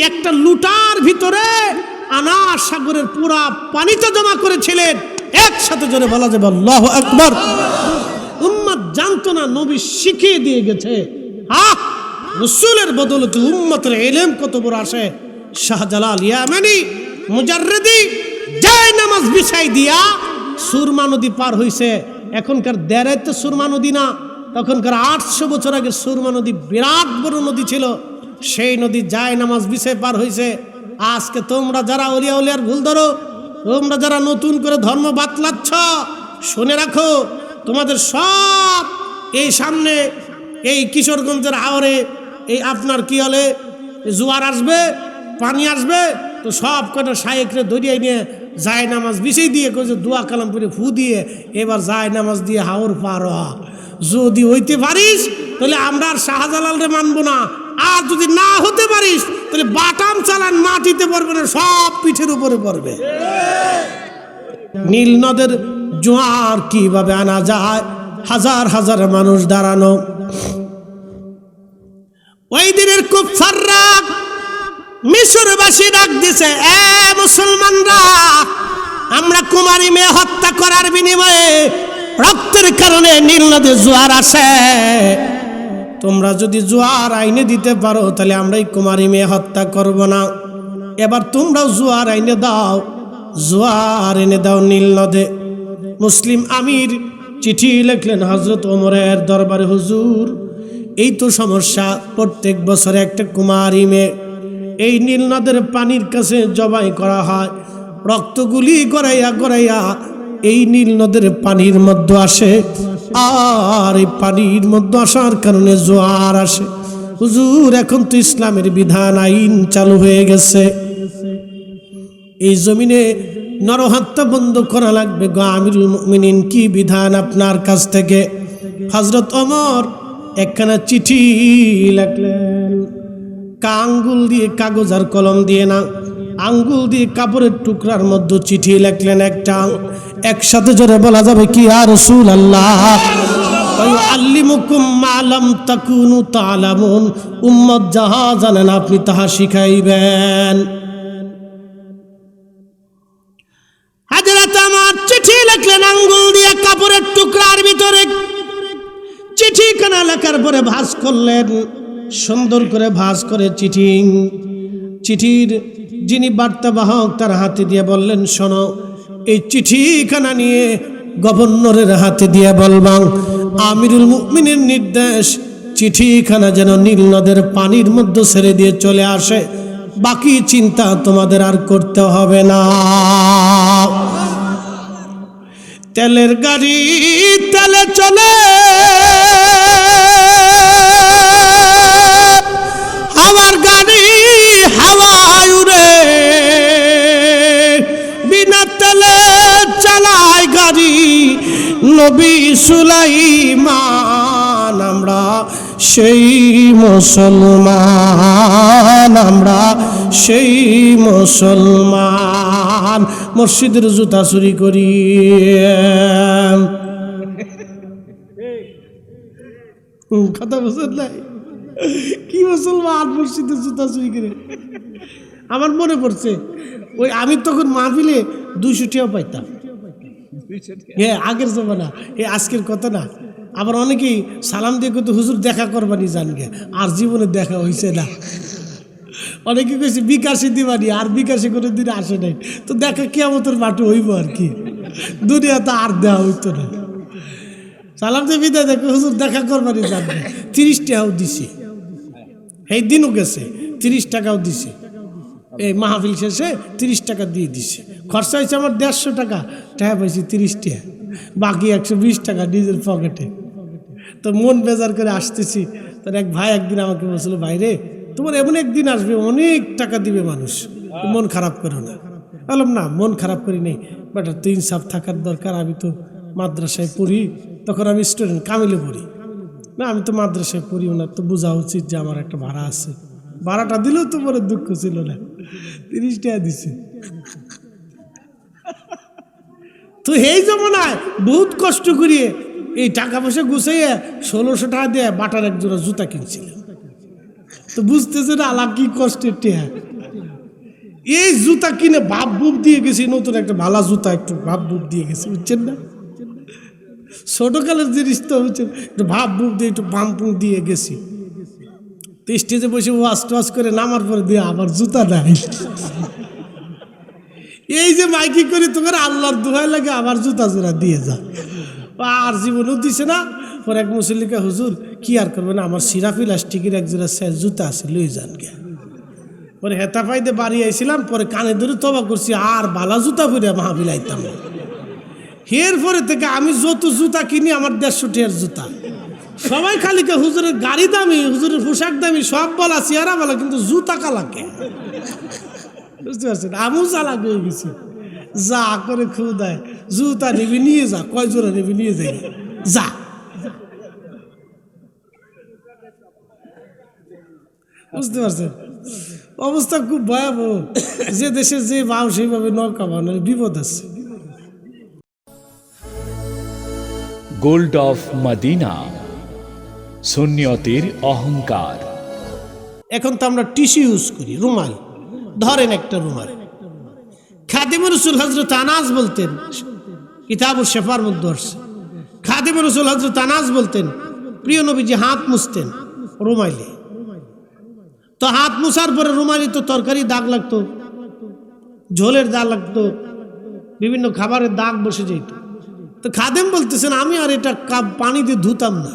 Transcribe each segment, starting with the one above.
একটা লুটার ভিতরে আনার সাগরের পুরা পানিটা জমা করেছিলেন। একসাথে জোরে বলা যাবে আল্লাহু আকবার। উম্মত জানতো না, নবী শিখিয়ে দিয়ে গেছে। রাসূলের বদৌলতে উম্মতের ইলম কত বড় আসে। শাহজালাল ইয়ামানি মুজাররিদি যায় নামাজ বিছাই দিয়া সুরমা নদী পার হইছে। এখনকার দেড়াইতে সুরমা নদী না, তখনকার 800 বছর আগে সুরমা নদী বিরাট বড় নদী ছিল। সেই নদী যায় নামাজ বিছাই পার হইছে। আজকে তোমরা যারা ওলিয়া উলিয়ার ভুল ধরো, তোমরা যারা নতুন করে ধর্ম বাতলাচ্ছ, শুনে রাখো, তোমাদের সব এই সামনে এই কিশোরগঞ্জের আওরে এই আপনার কি হলে জোয়ার আসবে, পানি আসবে, তো সব কটা শায়েখরে ধরিয়ে নিয়ে যায় নামাজ বিছাই দিয়ে কইছে দোয়া কালাম করে ফু দিয়ে এবার যায় নামাজ দিয়ে হাওর পার হ। যদি হইতে পারিস তাহলে আমরা আর শাহজালালরে মানবো না, আর যদি না হতে পারিস তাহলে বাটাম চালান মাটিতে পড়বে না, সব পিঠের উপরে পড়বে। নীল নদের জোয়ার কিভাবে আনা যায়, হাজার হাজার মানুষ দাঁড়ানো। ওই দিনের কুফাররা মিশরবাসী ডাক দিছে, এ মুসলমানরা, আমরা কুমারী মেয়ে হত্যা করার বিনিময়ে রক্তের কারণে নীল নদে জোয়ার আসে, তোমরা যদি জোয়ার আইনে দিতে পারো তাহলে আমরা এই কুমারী মেয়ে হত্যা করব না। এবার তোমরাও জোয়ার আইনে দাও, জোয়ার এনে দাও নীল নদে। মুসলিম আমির চিঠি লিখলেন হযরত ওমরের দরবারে, হুজুর এই তো সমস্যা, প্রত্যেক বছরে একটা কুমারী মেয়ে এই নীল নদের পানির কাছে জবাই করা হয়, রক্তগুলি গড়াইয়া গড়াইয়া এই নীল নদের পানির মধ্যে আসে, আর এই পানির মধ্যে আসার কারণে জোয়ার আসে। হুজুর এখন তো ইসলামের বিধান আইন চালু হয়ে গেছে, এই জমিনে নরহত্যা বন্ধ করা লাগবে গো আমিরুল মুমিনিন, কি বিধান আপনার কাছ থেকে? হযরত ওমর একখানা চিঠি লিখলেন, আঙ্গুল দিয়ে, কাগজ আর কলম দিয়ে না, আঙ্গুল দিয়ে কাপড়ের টুকরার মধ্যে চিঠি লিখলেন একটা। একসাথে জোরে বলা যাবে কি ইয়া রাসূলুল্লাহ? আল্লিমুকুম মা লাম তাকুনু তা'লামুন, উম্মত যাহা জানেন আপনি তাহা শিখাইবেন। হযরত ওমর চিঠি লিখলেন আঙ্গুল দিয়ে কাপড়ের টুকরার ভিতরে। চিঠিখানা লেখার পরে ভাঁজ করলেন, সুন্দর করে ভাঁজ করে চিঠির যিনি বার্তাবাহক তার হাতে দিয়ে বললেন, শোনো, এই চিঠিখানা নিয়ে গভর্নরের হাতে দিয়ে বলবাং আমিরুল মুমিনের নির্দেশ, চিঠিখানা যেন নীল নদের পানির মধ্যে ছেড়ে দিয়ে চলে আসে, বাকি চিন্তা তোমাদের আর করতে হবে না। তেলের গাড়ি তেলে চলে, হাওয়ার গাড়ি হাওয়ায় উড়ে, বিনা তেলে চালায় গাড়ি নবী সুলাইমান। আমরা সেই মুসলমান, আমরা সেই মুসলমান, মসজিদের জুতা চুরি করি। কথা বুঝেন নাই? কি মুসলমান মসজিদের জুতা চুরি করে? আমার মনে পড়ছে, ওই আমি তখন মাহফিলে 200 টাকা পাইতাম। হ্যাঁ, আগের জমানা, আজকের কথা না। আবার অনেকেই সালাম দিয়ে কত হুজুর দেখা করবানি জানগে, আর জীবনে দেখা হয়েছে না। অনেকে কইছে বিকাশে দিবানি, আর বিকাশে কোনো দিন আসে নাই, তো দেখা কিয়ামতের মাঠে হইব আর কি, দুনিয়াতে আর দেওয়া হইতো না। সালাম দিয়ে বিদায় দেখো হুজুর দেখা করবানি জানগে, 30 টাকাও দিছে, এই দিনও গেছে 30 টাকাও দিছে। এই মাহফিল শেষে 30 টাকা দিয়ে দিছে, খরচা হয়েছে আমার 150 টাকা, টাকা পাইছি 30 টাকা, বাকি 120 টাকা নিজের পকেটে। তো মন বেজার করে আসতেছি, তার এক ভাই একদিন আমাকে বলছিল, ভাই রে, তোমার এমন একদিন আসবে অনেক টাকা দিবে মানুষ, মন খারাপ করো না। বললাম না, মন খারাপ করি নেই, বাট তো ইনসাফ থাকার দরকার। আমি তো মাদ্রাসায় পড়ি, তখন আমি স্টুডেন্ট, কামিলে পড়ি না, আমি তো মাদ্রাসায় পড়ি, ওনার তো বোঝা উচিত যে আমার একটা ভাড়া আছে, ভাড়াটা দিলেও তো বড় দুঃখ ছিল না, 30 টাকা দিছে। তো এই জমানায় বহুত কষ্ট করিয়ে এই টাকা পয়সা গুছাইয়ে 1600 টাকা দিয়ে বাটার এক জোড়া জুতা কিনছিলেন। তো বুঝতেছে না আলা কি কষ্টের টেহা। এই জুতা কিনে ভাব বুব দিয়ে গেছি, নতুন একটা ভালো জুতা একটু ভাব বুব দিয়ে গেছি, বুঝছেন না? ছোটকালের জিনিস তো হচ্ছে একটু ভাব বুব দিয়ে একটু পাম্পুং দিয়ে গেছি। তো স্টেজে বসে ওয়াশ টোয়াশ করে নামার পরে দিয়ে আবার জুতা নাই। এই যে মাইকি করে তোমার আল্লাহর দোহাই লাগে আবার জুতা জোড়া দিয়ে যা, আর জীবনও দিছে না। পরে এক মুসল্লিকে, হুজুর কি আর করবে না, আমার সিরাফি লাস্টিকের এক জোড়া জুতা আছে, লই যান গে। পরে হেতা পাইতে বাড়ি আইছিলাম, পরে কানে ধরে তবা করছি আর বালা জুতা পরে মাহফিল আইতাম না। এর পরে থেকে আমি যত জুতা কিনি আমার 150 টাকার জুতা। সবাই খালিকে হুজুরের গাড়ি দামি, হুজুরের পোশাক দামি, সব বলা চেহারা বলা, কিন্তু জুতা কালাকে, বুঝতে পারছেন? আমিও চালাক হয়ে গেছি, যা করে খুদায় জুতা নিবি নিয়ে যা, কয় জোড়া নিবি নিয়ে যাই যা। বুঝতে পারছেন? অবস্থা খুব ভয়াবহ। যে দেশে যে ভাব সেইভাবে নৌকা বানানোর বিপদ আছে। গোল্ড অফ মদিনা, সুন্নিয়তের অহংকার। এখন তো আমরা টিস্যু ইউজ করি, রুমাল। ধরেন একটা রুমাল, খাদিম রাসূল হযরত আনাস বলতেন, কিতাবুশ শিফার মধ্যে আসছে, খাদিম রাসূল হযরত আনাস বলতেন প্রিয় নবীজি হাত মুছতেন রুমাইলে। তো হাত মুছার পরে রুমালি তো তরকারি দাগ লাগতো, ঝোলের দাগ লাগতো, বিভিন্ন খাবারের দাগ বসে যেত। তো খাদেম বলতেছেন আমি আর এটা পানি দিয়ে ধুতাম না,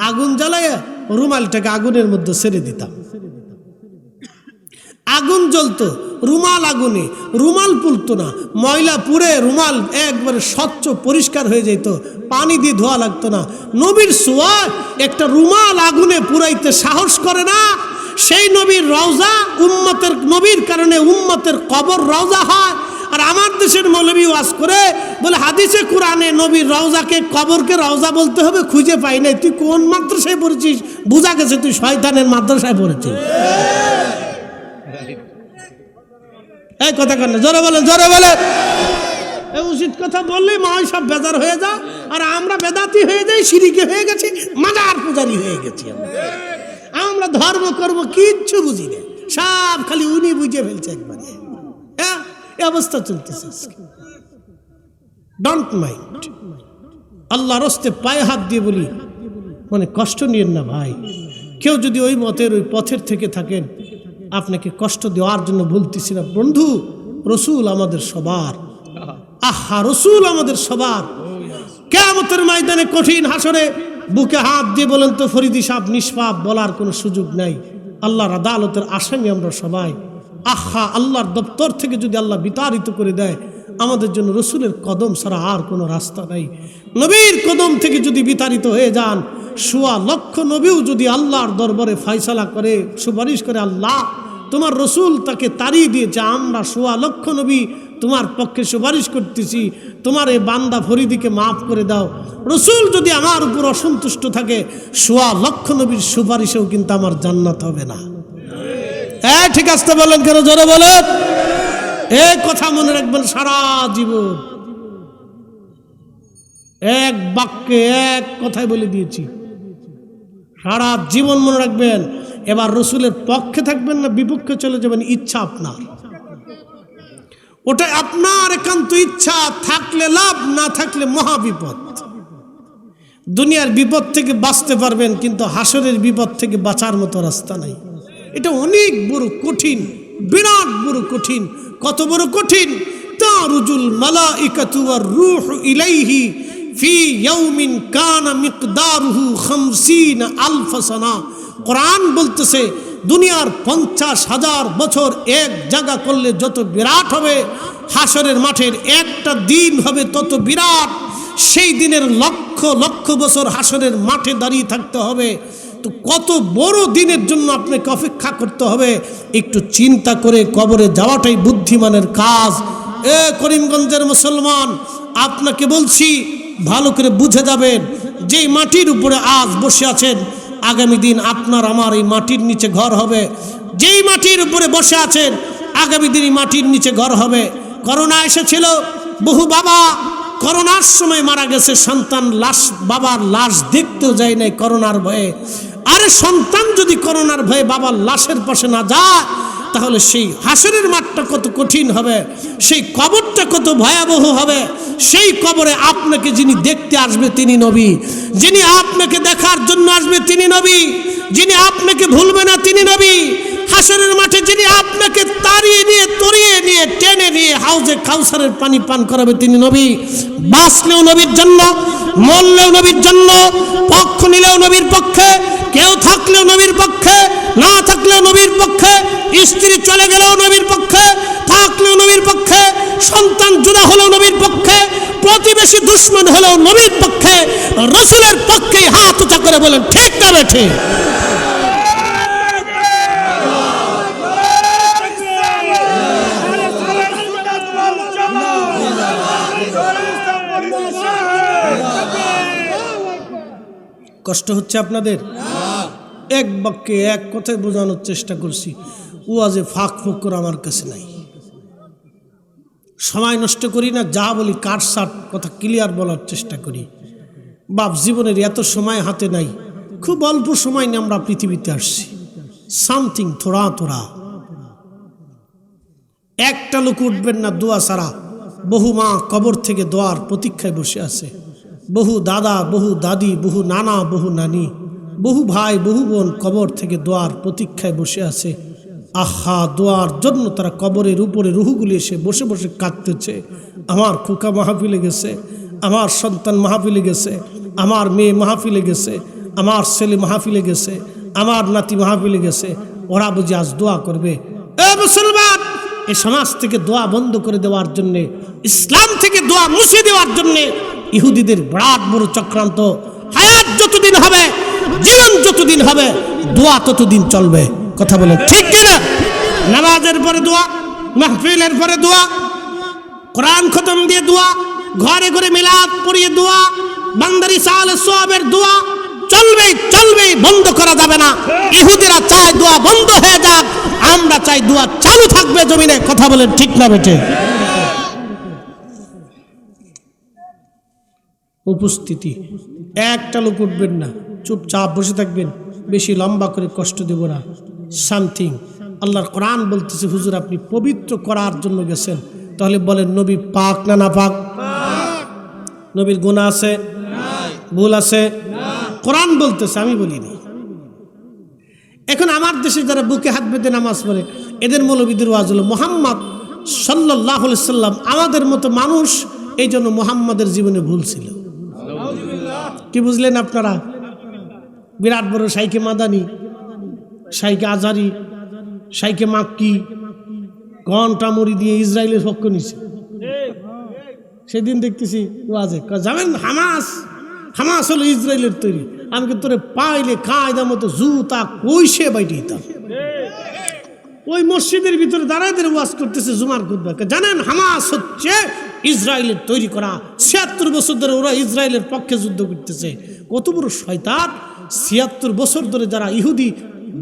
আগুন জ্বালাইয়া রুমালটাকে আগুনের মধ্যে ছেড়ে দিতাম। আগুন জ্বলতো, রুমাল আগুনে, রুমাল পুড়তো না, ময়লা পুড়ে রুমাল একবারে স্বচ্ছ পরিষ্কার হয়ে যেত, পানি দিয়ে ধোয়া লাগতো না। নবীর সোয়া একটা রুমাল আগুনে পুরাইতে সাহস করে না। সেই নবীর রওজা উম্মতের, নবীর কারণে উম্মতের কবর রওজা হয়। আর আমার দেশের মৌলবী ওয়াজ করে বলে হাদিসে কোরআনে নবীর রওজাকে কবরকে রওজা বলতে হবে, খুঁজে পাই নাই। তুই কোন মাদ্রাসায় পড়েছিস? বোঝা গেছে তুই শয়তানের মাদ্রাসায় পড়েছিস। এই কথা কেন জোরে বলেন, জোরে বলেন। এই উচিত কথা বললে মা সব বেজার হয়ে যা, আর আমরা বেদাতি হয়ে যাই, শিরিকে হয়ে গেছি, মাজার পূজারি হয়ে গেছি। আমরা ধর্ম করব কিচ্ছু বুঝি না, সব খালি উনি বুঝে ফেলছে একবারে। হ্যাঁ, এই অবস্থা চলতেছে। ডোন্ট মাইন্ড, আল্লাহর রাস্তায় পায়ে হাত দিয়ে বলি, মানে কষ্ট নিয়েন না ভাই। কেউ যদি ওই মতের ওই পথের থেকে থাকেন, আপনাকে কষ্ট দেওয়ার জন্য বলতেছি না বন্ধু। রসুল আমাদের সবার, আহা রসুল আমাদের সবার। কিয়ামতের ময়দানে কঠিন হাসরে বুকে হাত দিয়ে বলেন তো ফরিদি সাহেব নিষ্পাপ, বলার কোনো সুযোগ নাই। আল্লাহর আদালতের আসামি আমরা সবাই। আহা আল্লাহর দপ্তর থেকে যদি আল্লাহ বিতাড়িত করে দেয়, আমাদের জন্য রসুলের কদম ছাড়া আর কোনো রাস্তা নাই। নবীর কদম থেকে যদি বিতাড়িত হয়ে যান, 1.25 লক্ষ নবীও যদি আল্লাহর দরবারে ফয়সালা করে, সুপারিশ করে, আল্লাহ তোমার রসুল তাকে তাড়িয়ে দিয়েছে, আমরা 1.25 লক্ষ নবী তোমার পক্ষে সুপারিশ করতেছি, তোমার এই বান্দা ফরিদিকে মাফ করে দাও। রসুল যদি আমার উপর অসন্তুষ্ট থাকে, 1.25 লক্ষ নবীর সুপারিশেও কিন্তু আমার জান্নাত হবে না। হ্যাঁ ঠিক আসতে বলেন কেন, জোরে বলেন। এই কথা মনে রাখবেন সারা জীবন। এক বাক্যে এক কথাই বলে দিয়েছি, সারা জীবন মনে রাখবেন। এবার রসুলের পক্ষে থাকবেন না বিপক্ষে চলে যাবেন, ইচ্ছা আপনার। ওটা আপনার একান্ত ইচ্ছা, থাকলে লাভ, না থাকলে মহা বিপদ। দুনিয়ার বিপদ থেকে বাঁচতে পারবেন, কিন্তু হাসরের বিপদ থেকে বাঁচার মতো রাস্তা নাই। এটা অনেক বড় কঠিন, বিরাট বড় কঠিন। কত বড় কঠিন! তারুজুল মালাইকাতু ওয়ার রূহু ইলাইহি ফি ইয়াউমিন কানা মিকদারুহু 50,000 সানা। কোরআন বলতেছে দুনিয়ার 50,000 বছর এক জায়গা করলে যত বিরাট হবে, হাসরের মাঠের একটা দিন হবে তত বিরাট। সেই দিনের লক্ষ লক্ষ বছর হাসরের মাঠে দাঁড়িয়ে থাকতে হবে। তো কত বড় দিনের জন্য আপনাকে অপেক্ষা করতে হবে, একটু চিন্তা করে কবরে যাওয়াটাই বুদ্ধিমানের কাজ। করিমগঞ্জের মুসলমান, আপনাকে বলছি ভালো করে বুঝে যাবেন, যেই মাটির উপরে আজ বসে আছেন, আগামী দিন আপনার আমার এই মাটির নিচে ঘর হবে। যেই মাটির উপরে বসে আছেন, আগামী দিন মাটির নিচে ঘর হবে। করোনা এসেছিল, বহু বাবা করোনার সময় মারা গেছে, সন্তান লাশ, বাবার লাশ দেখতেও যায় নাই করোনার ভয়ে। আরে সন্তান যদি করোনার ভয়ে বাবার লাশের পাশে না যায় তাহলে সেই হাসরের মাঠটা কত কঠিন হবে, সেই কবরটা কত ভয়াবহ হবে। সেই কবরে আপনাকে যিনি দেখতে আসবে তিনি নবী, যিনি আপনাকে দেখার জন্য আসবে তিনি নবী, যিনি আপনাকে ভুলবে না তিনি নবী। হাসরের মাঠে যিনি আপনাকে তাড়িয়ে নিয়ে তরিয়ে নিয়ে টেনে নিয়ে হাউজে কাউসারের পানি পান করাবে তিনি নবী। বাঁচলেও নবীর জন্য, মরলেও নবীর জন্য, পক্ষ নিলেও নবীর পক্ষে, কেউ থাকলেও নবীর পক্ষে, না থাকলেও নবীর পক্ষে, স্ত্রী চলে গেলেও নবীর পক্ষে, থাকলেও নবীর পক্ষে, সন্তান জুদা হলেও নবীর পক্ষে, প্রতিবেশী দুশ্মন হলেও নবীর পক্ষে, রাসূলের পক্ষে হাত উঁচা করে বলেন ঠিক না বেঠে? কষ্ট হচ্ছে আপনাদের? এক বাক্যে এক কথায় বোঝানোর চেষ্টা করছি, ওয়াজে ফাঁক ফোকর আমার কাছে নাই। সময় নষ্ট করি না, যা বলি কাটসাট কথা ক্লিয়ার বলার চেষ্টা করি। বাপ জীবনের এত সময় হাতে নাই, খুব অল্প সময় নিয়ে আমরা পৃথিবীতে আসছি। সামথিং থোড়া থোড়া একটা লোক উঠবেন না দোয়া ছাড়া। বহু মা কবর থেকে দোয়ার প্রতীক্ষায় বসে আছে, বহু দাদা, বহু দাদি, বহু নানা, বহু নানি, বহু ভাই, বহু বোন কবর থেকে দোয়ার প্রতীক্ষায় বসে আছে। আহা, দোয়ার জন্য তারা কবরের উপরে রুহুগুলি এসে বসে বসে কাঁদতেছে। আমার খোকা মাহফিলে গেছে, আমার সন্তান মাহফিলে গেছে, আমার মেয়ে মাহফিলে গেছে, আমার ছেলে মাহফিলে গেছে, আমার নাতি মাহফিলে গেছে। ওরা বুঝি আজ দোয়া করবে? এ মুসলমান, এই সমাজ থেকে দোয়া বন্ধ করে দেওয়ার জন্যে, ইসলাম থেকে দোয়া মুছে দেওয়ার জন্যে ইহুদিদের বিরাট বড় চক্রান্ত। হায়াত যতদিন হবে, জীবন যতদিন হবে, দোয়া ততদিন চলবে। কথা বলে ঠিক কিনা? নামাজের পরে দোয়া, মাহফিলের পরে দোয়া, কোরআন খতম দিয়ে দোয়া, ঘরে ঘরে মিলাদ পড়িয়ে দোয়া, বান্দারি সালে সোয়াবের দোয়া চলবেই চলবেই, বন্ধ করা যাবে না। ইহুদিরা চায় দোয়া বন্ধ হয়ে যাক, আমরা চাই দোয়া চালু থাকবে জমিনে। কথা বলেন ঠিক না বেটে? উপস্থিতি একটা লোক উঠবেন না, চুপচাপ বসে থাকবেন, বেশি লম্বা করে কষ্ট দেব না। সামথিং আল্লাহর কোরআন বলতেছে, হুজুর আপনি পবিত্র করার জন্য গেছেন, তাহলে বলেন নবী পাক না না পাক? নবীর গুনাহ আছে, ভুল আছে? কোরআন বলতেছে, আমি বলিনি। এখন আমার দেশে যারা বুকে হাত বেঁধে নামাজ পড়ে, এদের মৌলবীদের ওয়াজ হলো মুহাম্মদ সাল্লাল্লাহু আলাইহি সাল্লাম আমাদের মতো মানুষ, এই জন্য মুহাম্মাদের জীবনে ভুল ছিল। কি বুঝলেন আপনারা? বিরাট বড় শাইখে মাদানি, শাইখে আজারি, শাইখে মাক্কি ঘন্টা মুড়ি দিয়ে ইসরায়েলের পক্ষ নিছে। সেদিন দেখতেছি ওয়াজে জানেন হামাস হলো ইসরায়েলের তৈরি। আমাকে তোরে পাইলে কায়দা মতো জুতা কইসে বাইটে দিতাম। ওই মসজিদের ভিতরে দাঁড়ায় ওয়াজ করতেছে জুমার খুতবা। জানেন হামাস হচ্ছে ইসরায়েলের তৈরি করা, ৭৬ বছর ধরে ওরা ইসরায়েলের পক্ষে যুদ্ধ করতেছে। কত বড় শয়তান! ৭৬ বছর ধরে যারা ইহুদি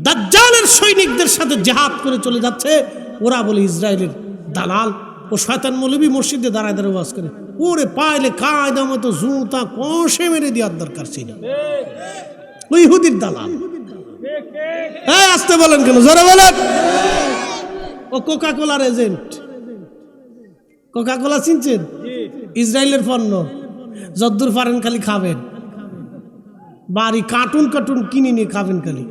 দাজ্জালের সৈনিকদের সাথে জিহাদ করে চলে যাচ্ছে, ওরা বলে ইসরায়েলের দালাল। ও শয়তান মৌলবী মসজিদে দাঁড়ায় ওয়াজ করে, ওরে পাইলে কায়দা মতো জুতা কষে মেরে দেওয়ার দরকার ছিল। ওই ইহুদির দালাল। আসতে বলেন কেন? জোরে বলেন। ও কোকা কোলার এজেন্ট। কোকা কোলা চিনছেন? ইসরায়েলের পণ্য, যদ্দূর পারেন খালি খাবেন। বাড়ি কার্টুন কার্টুন কিনে নিয়ে খাবেন, খালি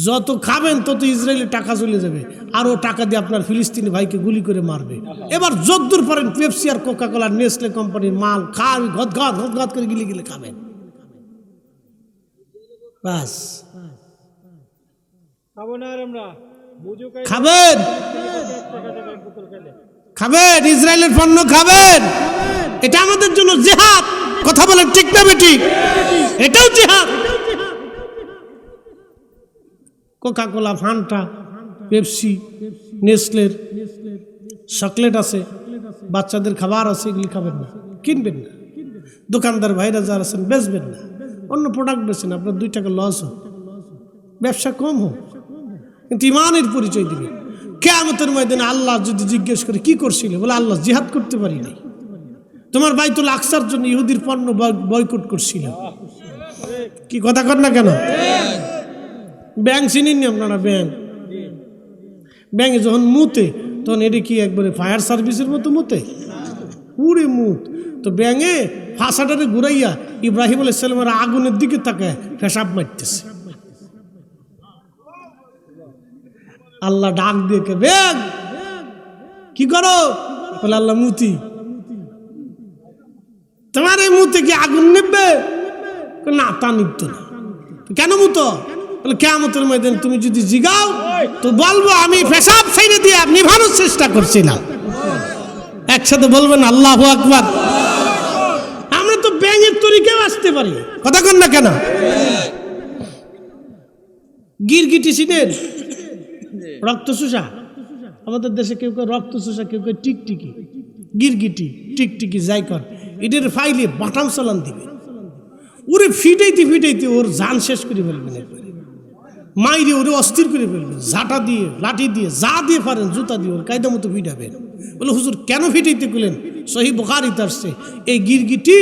যত খাবেন তত ইসরায়েলের টাকা চলে যাবে, আর ও টাকা দিয়ে আপনার ফিলিস্তিনি ভাইকে গুলি করে মারবে। এবার যদ্দূর পারেন পেপসি আর কোকা কোলা নেসলে কোম্পানির মাল খাওয়া ঘদঘাত ঘদঘাত করে গিলে গিলে খাবেন। বাস খাবেন, খাবেন ইসরায়েলের পণ্য খাবেন। এটা আমাদের জন্য জিহাদ। কথা বলেন ঠিক না বেটি? এটাও জিহাদ। কোকা কোলা, ফান্টা, পেপসি, নেসলের চকলেট আছে, বাচ্চাদের খাবার আছে, এগুলি খাবেন না, কিনবেন না। দোকানদার ভাইরা যারা আছেন বেচবেন না, অন্য প্রোডাক্ট বেচেন, আপনার 2 টাকা লস হোক, ব্যবসা কম হোক, কিন্তু ইমানের পরিচয় দিবেন। কিয়ামতের ময়দানে আল্লাহ যদি জিজ্ঞেস করে কি করছিলে, বলে আল্লাহ জিহাদ করতে পারি নাই, তোমার বাইতুল আকসার জন্য ইহুদির পণ্য বয়কট করছিল। কি কথা কর না কেন? ব্যাং চিনেন নি আপনারা? ব্যাঙে যখন মুতে তখন এটি কি একবারে ফায়ার সার্ভিসের মতো মুতে, পুরে মুত। তো ব্যাঙে ফাঁসাটারে ঘুরাইয়া ইব্রাহিম আলাইহিস সালামের আগুনের দিকে তাকায় পেশাব মারতেছে। আল্লাহ ডাক দিয়ে ব্যাং কি করো? বলে আল্লাহ মুতি। তোমার এই মুতে কি আগুন নেবে? না, তা নিত না। কেন মুতো? বলে কিয়ামতের ময়দানে তুমি যদি জিগাও তো বলবো আমি পেশাব ছেড়ে দিয়ে নিভানোর চেষ্টা করছিলাম। একসাথে বলবেন আল্লাহু আকবার। আমরা তো ব্যাঙের তরিকাও আসতে পারি, কথা কন না কেন? গিরগিটি চিনেন? রক্ত চুষা। আমাদের দেশে কেউ কেউ রক্ত চুষা, কেউ কেউ টিকটিকি। গিরগিটি টিকটিকি যাই কর, এদের ফাইলে বাটাম চালান দিবে। ওরে ফিটাইতে ফিটাইতে ওর জান শেষ করে ফেলবেন, একবারে মাইরে ওরে অস্থির করে ফেলবেন। ঝাঁটা দিয়ে, লাঠি দিয়ে, যা দিয়ে পারেন জুতা দিয়ে ওর কায়দা মতো ফিটাবেন। বলে হুজুর কেন ফিটাইতে গেলেন? সহিহ বুখারীতে আসছে এই গিরগিটি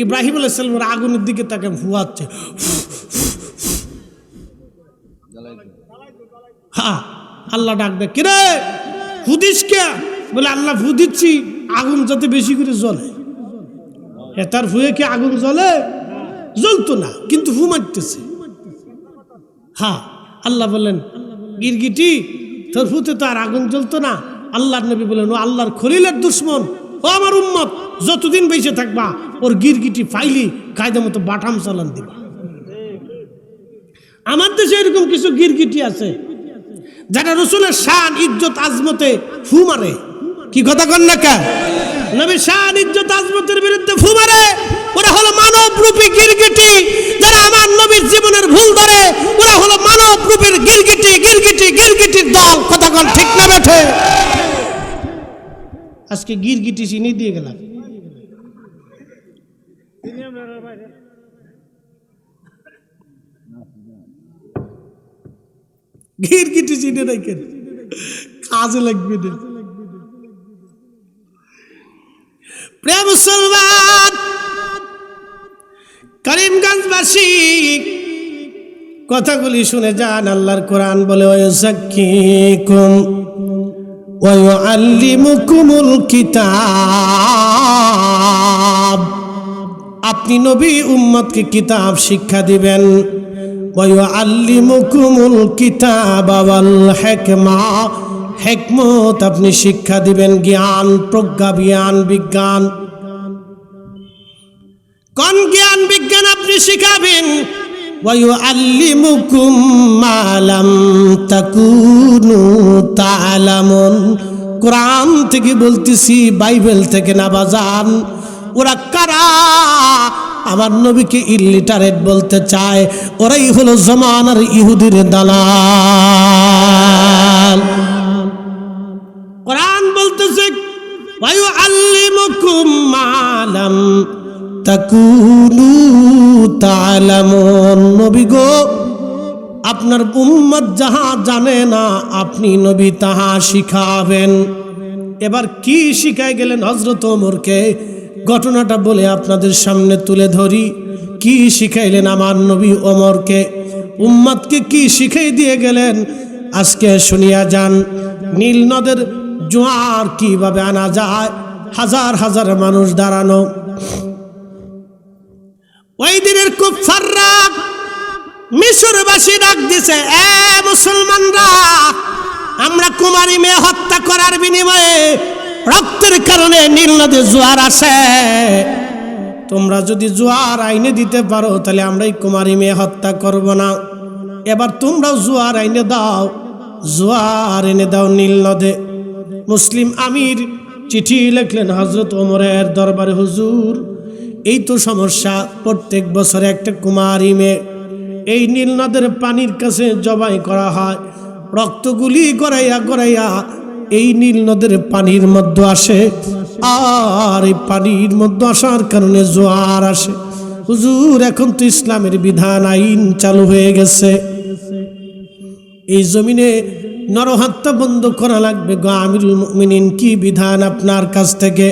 ইব্রাহিম আলাইহিস সালামের আগুনের দিকে তাকে ফুয়াচ্ছে। হ্যাঁ, আল্লাহ ডাক দেয়, কিরে ফুদিস কে? বলে আল্লাহ ফু দিচ্ছি আগুন যাতে বেশি করে জ্বলে। তার ফুয়ে কি আগুন জ্বলে? জ্বলতো না, কিন্তু ফু মারতেছে। হ্যাঁ, আল্লাহ বললেন গিরগিটি তোর ফুতে তো আর আগুন জ্বলতো না। আল্লাহর নবী বলেন ও আল্লাহর খলিলের দুশ্মন, ও আমার উম্মত, যতদিন বেঁচে থাকবা ওর গিরগিটি ফাইলি কায়দা মতো বাটাম চালান দিবা। আমার দেশে এরকম কিছু গিরগিটি আছে যারা রসুলের শান ইজ্জত আজমতে ফু মারে। কি কথা কন না কেন? নবীর শান ইজ্জত আজমতের বিরুদ্ধে ফু মারে। ওরা হলো মানব রূপী গিরগিটি। যারা আমার নবীর জীবনের ভুল ধরে ওরা হলো মানব রূপের গিরগিটি। গিরগিটির দল। কথা কন ঠিক না বেঠে? আজকে গিরগিটি চিনি দিয়ে গেলাম। গিরগিটি চিনে রাখেন, কাজে লাগবে না। প্রিয় মুসলমান, করিমগঞ্জবাসী কথাগুলি শুনে যান। আল্লাহর কোরআন বলে ওয়ায়ুযাক্কিকুম ওয়া ইউআল্লিমুকুমুল কিতাব। আপনি নবী উম্মতকে কিতাব শিক্ষা দিবেন। ওয়া ইউআল্লিমুকুমুল কিতাবা ওয়াল হিকমা, হিকমত আপনি শিক্ষা দিবেন, জ্ঞান, প্রজ্ঞা, জ্ঞান, বিজ্ঞান। কোন জ্ঞান বিজ্ঞান আপনি শিখাবেন? ওয়া ইউআল্লিমুকুম মা লাম তাকুনু তা'লামুন। কোরআন থেকে বলতেছি, বাইবেল থেকে না বাজান। ওরা কারা? আমার নবীকে ইলিটারেট বলতে চায়। ওরাই হলো জমানার ইহুদির দালাল। কোরআন বলতেছে ওয়া ইউআল্লিমুকুম মা লাম তাকুনু তা'লামুন। নবী গো, আপনার উম্মত যাহা জানে না আপনি নবী তাহা শিখাবেন। এবার কি শিখাই গেলেন হযরত ওমরকে? ঘটনাটা বলে আপনাদের সামনে তুলে ধরি। কি শিখাইলেন আমার নবী ওমরকে? উম্মতকে কি শিখাই দিয়ে গেলেন আজকে শুনিয়া যান। নীল নদের জোয়ার কিভাবে আনা যায়, হাজার হাজার মানুষ দাঁড়ানো। ওই দিনের কুফাররা মিশরবাসী ডাক দিছে, এ মুসলমানরা, আমরা কুমারী মেয়ে হত্যা করার বিনিময়ে রক্তের কারণে নীল নদে জোয়ার আসে। তোমরা যদি জোয়ার আইনে দিতে পারো তাহলে আমরা এই কুমারী মেয়ে হত্যা করব না। এবার তোমরাও জোয়ার আইনে দাও, জোয়ার এনে দাও নীল নদে। মুসলিম আমির চিঠি লিখলেন হযরত ওমরের দরবারে, হুজুর এই তো সমস্যা, প্রত্যেক বছর একটা কুমারী মেয়ে এই নীল নদের পানির কাছে জবাই করা হয়। রক্তগুলি গড়াইয়া গড়াইয়া এই নীল নদের পানির মধ্যে আসে, আর এই পানির মধ্যে আসার কারণে জোয়ার আসে। হুজুর এখন তো ইসলামের বিধান আইন চালু হয়ে গেছে, এই জমিনে নরহত্যা বন্ধ করা লাগবে গো আমিরুল মুমিনিন, কি বিধান আপনার কাছ থেকে?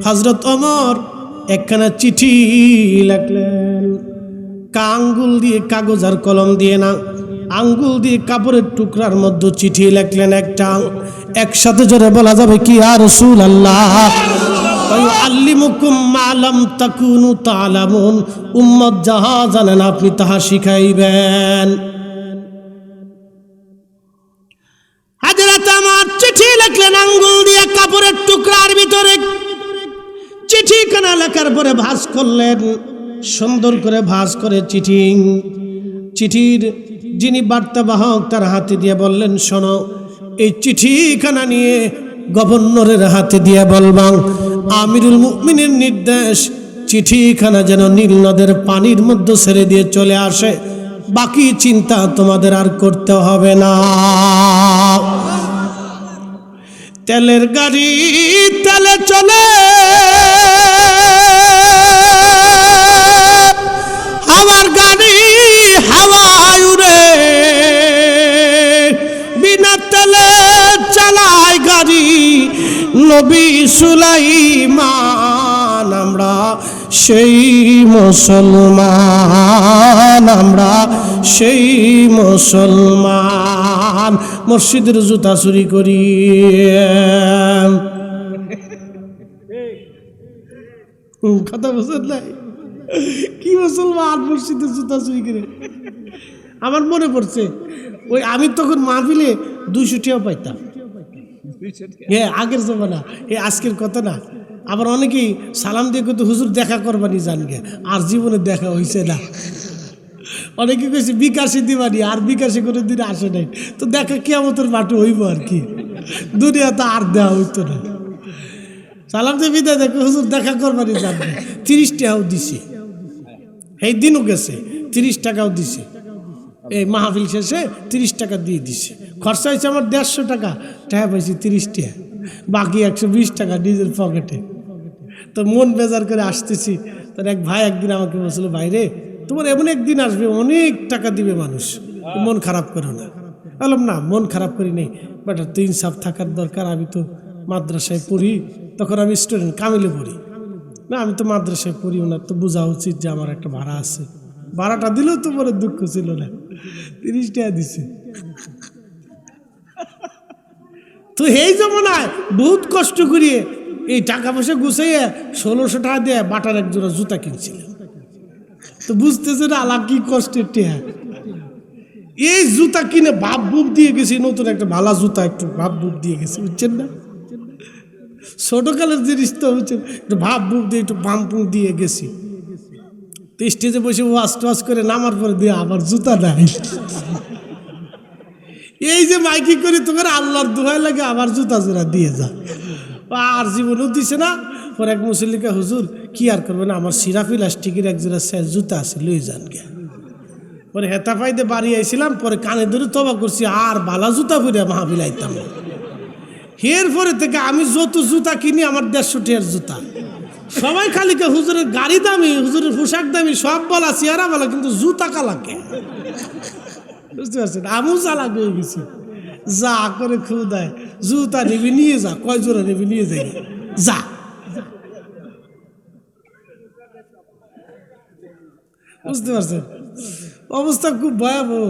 হযরত ওমর একখানা চিঠি লিখলেন। আঙ্গুল দিয়ে কাগজ আর কলম দিয়ে না, আঙ্গুল দিয়ে কাপড়ের টুকরার মধ্যে চিঠি লিখলেন একটা। একসাথে জোরে বলা যাবে কি ইয়া রাসূলুল্লাহ? আল্লিমুকুম মা লাম তাকুনু তা'লামুন, উম্মত যাহা জানেন আপনি তাহা শিখাইবেন। হযরত আমার চিঠি লিখলেন আঙ্গুল দিয়ে কাপড়ের টুকরার ভিতরে। চিঠিখানা লেখার পরে ভাঁজ করলেন, সুন্দর করে ভাঁজ করে চিঠির যিনি বার্তাবাহক তার হাতে দিয়ে বললেন, শোনো, এই চিঠিখানা নিয়ে গভর্নরের হাতে দিয়ে বলবাং আমিরুল মুমিনের নির্দেশ, চিঠিখানা যেন নীল নদের পানির মধ্যে ছেড়ে দিয়ে চলে আসে, বাকি চিন্তা তোমাদের আর করতে হবে না। তেলের গাড়ি তেলে চলে, হাওয়ার গাড়ি হাওয়ায় উড়ে, বিনা তেলে চালায় গাড়ি নবী সুলাইমান। আমরা সেই মুসলমান, আমরা সেই মুসলমান, মসজিদের জুতা চুরি করি। কথা বুঝলেন নাই? কি মুসলমান মসজিদের জুতা চুরি করে? আমার মনে পড়ছে, ওই আমি তখন মাহফিলে 200 টাকা পাইতাম। হ্যাঁ, আগের জমানা, আজকের কথা না। আবার অনেকেই সালাম দিয়ে কিন্তু হুজুর দেখা করবানি জানগে, আর জীবনে দেখা হয়েছে না। অনেকে কইছে বিকাশে দিবানি, আর বিকাশে কোনো দিন আসে নাই। তো দেখা কিয়ামতের মাঠে হইব আর কি, দুনিয়া তো আর দেওয়া হইতো না। সালাম দিয়ে বিদায় দেখো, হুজুর দেখা করবানি জানবে। 30 টাকাও দিছে, এই দিনও গেছে, 30 টাকাও দিছে। এই মাহফিল শেষে 30 টাকা দিয়ে দিছে। খরচা হয়েছে আমার 150 টাকা, টাকা পাইছি 30 টাকা, বাকি 120 টাকা নিজের পকেটে। তো মন বেজার করে আসতেছি, তোর এক ভাই একদিন আমাকে বলছিল, ভাই রে, তোমার এমন একদিন আসবে অনেক টাকা দিবে মানুষ, মন খারাপ করো না। বললাম না, মন খারাপ করি নেই, বাট তো ইনসাফ থাকার দরকার। আমি তো মাদ্রাসায় পড়ি, তখন আমি স্টুডেন্ট, কামিলে পড়ি না, আমি তো মাদ্রাসায় পড়ি। ওনার তো বোঝা উচিত যে আমার একটা ভাড়া আছে, ভাড়াটা দিলেও তো পরে দুঃখ ছিল না, 30 টাকা দিছে। তো এই জমানায় বহুত কষ্ট করিয়ে এই টাকা পয়সা গুছাইয়ে 1600 টাকা দিয়ে বাটার এক জোড়া জুতা কিনছিলেন। তো বুঝতেছে না আলা কি কষ্টের টেহা। এই জুতা কিনে ভাব বুপ দিয়ে গেছি, নতুন একটা ভালো জুতা একটু ভাব বুপ দিয়ে গেছি, বুঝছেন না? ছোটকালের জিনিস তো হচ্ছে, একটু ভাব বুপ দিয়ে একটু পাম্পুং দিয়ে গেছি। তো স্টেজে বসে ওয়াশ টোয়াশ করে নামার পরে দিয়ে আবার জুতা নাই। এই যে মাইকি করে তোমার আল্লাহর দোহাই লাগে, আবার জুতা জোড়া দিয়ে যা। আর জীবনেও দিছে না। পরে এক মুসল্লিকে, হুজুর কি আর করবে না, আমার সিরাফি লাস্টিকের এক জোড়া জুতা আছে, লই যান গে। পরে হেতা পাইতে বাড়ি আইছিলাম, পরে কানে ধরে তবা করছি, আর বালা জুতা পরে মাহফিল আইতাম। এর পরে থেকে আমি যত জুতা কিনি আমার 150 টাকার জুতা। সবাই খালিকে হুজুরের গাড়ি দামি, হুজুরের পোশাক দামি, সব বলা চেহারা বলা, কিন্তু জুতা কালাকে, বুঝতে পারছেন? আমিও চালাক হয়ে গেছি, যা করে খুব দেয়, জুতা নিবি নিয়ে যা, কয় জোড়া নিবি নিয়ে যাই, যা। বুঝতে পারছেন? অবস্থা খুব ভয়াবহ।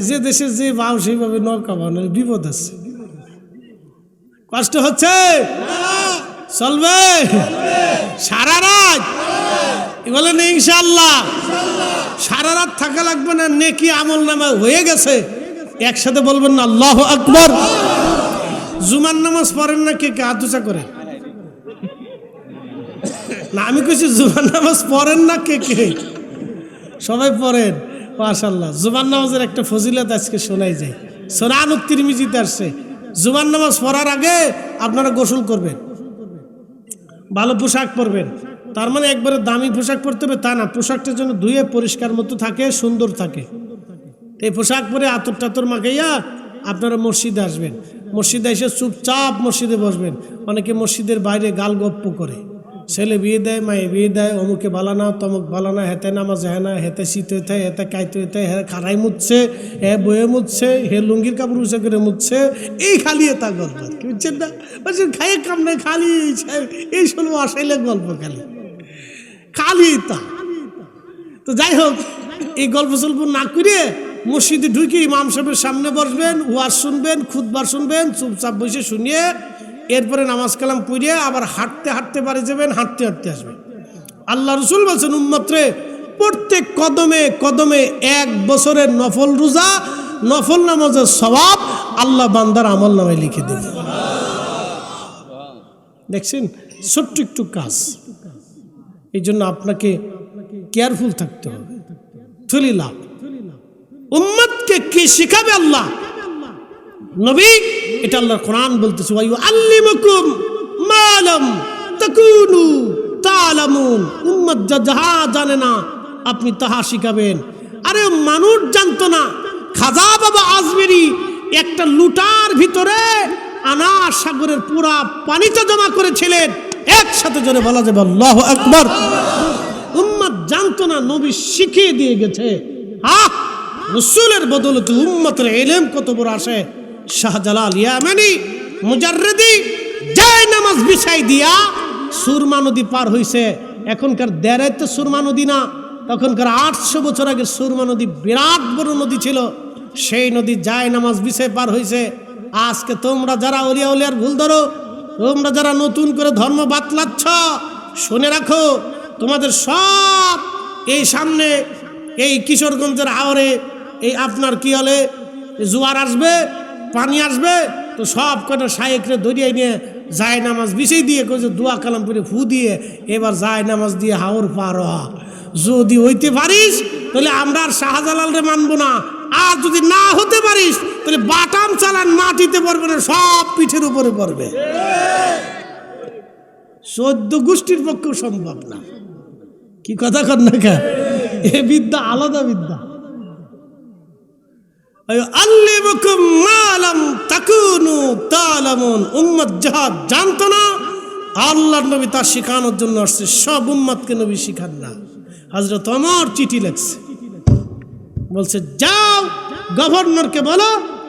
যে দেশে যে বাউ সেইভাবে নৌকা বানানোর বিপদ আছে। কষ্ট হচ্ছে, চলবে সারা রাত, বলেন ইনশাআল্লাহ। সারা রাত থাকা লাগবে না, নেকি আমল নামা হয়ে গেছে। একসাথে বলবেন না আল্লাহু আকবার। জুমার নামাজ পড়েন না কে কে? হাত উঁচা করে না, আমি কইছি জুমার নামাজ পড়েন না কে কে? সবাই পড়েন, মাশাআল্লাহ। জুমার নামাজের একটা ফজিলত আজকে শোনাই যায়, সুনানুত তিরমিজিতে আসছে। জুমার নামাজ পড়ার আগে আপনারা গোসল করবেন, ভালো পোশাক পরবেন। তার মানে একবারে দামি পোশাক পরতে হবে তা না, পোশাকটা যেন ধুয়ে পরিষ্কার মতো থাকে, সুন্দর থাকে। এই পোশাক পরে আতর টাতর মাখাইয়া আপনারা মসজিদে আসবেন। মসজিদে এসে চুপচাপ মসজিদে বসবেন। অনেকে মসজিদের বাইরে গাল গপ্প করে, ছেলে বিয়ে দেয়, মায়ে বিয়ে দেয়, অমুকে বালানা তমুক বালানা, হেতে নামাজ হ্যাঁ না, হেতে শীত হইতে, হেতে কাইতে হইতে, হে খাড়াই মুছছে, হে বয়ে মুছছে, হে লুঙ্গির কাপড় উঁচে করে মুছছে। এই খালি তা গল্প, কি বুঝছেন না? বলছেন খাইয়ে কাম নাই, খালি এই শুনবো আসাইলে গল্প, খালি খালি তা। তো যাই হোক, এই গল্প সল্প না করে মসজিদে ঢুকে ইমাম সাহেবের সামনে বসবেন, ওয়াজ শুনবেন, খুতবা শুনবেন, চুপচাপ বসে শুনিয়ে এরপরে নামাজ কালাম পড়িয়ে আবার হাঁটতে হাঁটতে বাড়ি যাবেন, হাঁটতে হাঁটতে আসবেন। আল্লাহ রসুল বলছেন উম্মতরে প্রত্যেক কদমে কদমে 1 বছরের নফল রোজা, নফল নামাজের সওয়াব আল্লাহ বান্দার আমল নামায় লিখে দেবে। দেখছেন, ছোট্ট একটু কাজ, এই জন্য আপনাকে কেয়ারফুল থাকতে হবে। লাভ উম্মতকে কি শিখাবে আল্লাহ নবী? এটা আল্লাহর কোরআন বলতেছে, ওয়া আল্লিমুকুম মা লাম তাকুনু তা'লামুন। উম্মত যাহা জানে না আপনি তাহা শিখাবেন। আরে মানুষ জানতো না, খাজা বাবা আজমেরি একটা লুটার ভিতরে আনার সাগরের পুরা পানিটা জমা করেছিলেন। একসাথে জোরে বলা যাবে আল্লাহু আকবার। উম্মত জানতো না, নবী শিখিয়ে দিয়ে গেছে। রাসূলের বদৌলতে উম্মতের ইলম কত বড় আসে। শাহজালাল ইয়ামানি মুজাররিদি যায় নামাজ বিছাই দিয়া সুরমা নদী পার হইছে। এখনকার দেড়াইতে সুরমা নদী না, তখনকার 800 বছর আগে সুরমা নদী বিরাট বড় নদী ছিল। সেই নদী যায় নামাজ বিছাই পার হইছে। আজকে তোমরা যারা ওলিয়া উলিয়ার ভুল ধরো, তোমরা যারা নতুন করে ধর্ম বাতলাচ্ছ, শুনে রাখো, তোমাদের সব এই সামনে এই কিশোরগঞ্জের আওরে এই আপনার কি হলে জোয়ার আসবে, পানি আসবে, তো সব কটা শায়েখরে ধরিয়ে নিয়ে যায় নামাজ বিছাই দিয়ে কইছে দোয়া কালাম করে ফু দিয়ে এবার যায় নামাজ দিয়ে হাওর পার হ। যদি হইতে পারিস তাহলে আমরা আর শাহজালালরে মানবো না, আর যদি না হতে পারিস তাহলে বাটাম চালান মাটিতে পড়বে না, সব পিঠের উপরে পড়বে। 14 গোষ্ঠীর পক্ষেও সম্ভব না। কি কথা কর না কে? এ বিদ্যা আলাদা বিদ্যা। আল্লিমুকুম মা লাম তাকুনু তা'লামুন। উম্মত যাহা জানতো না আল্লাহর নবী তা শেখানোর জন্য আসছে। সব উম্মতকে নবী শিখান না। হযরত ওমর চিঠি লিখছে, বলছে যাও গভর্নরকে বলো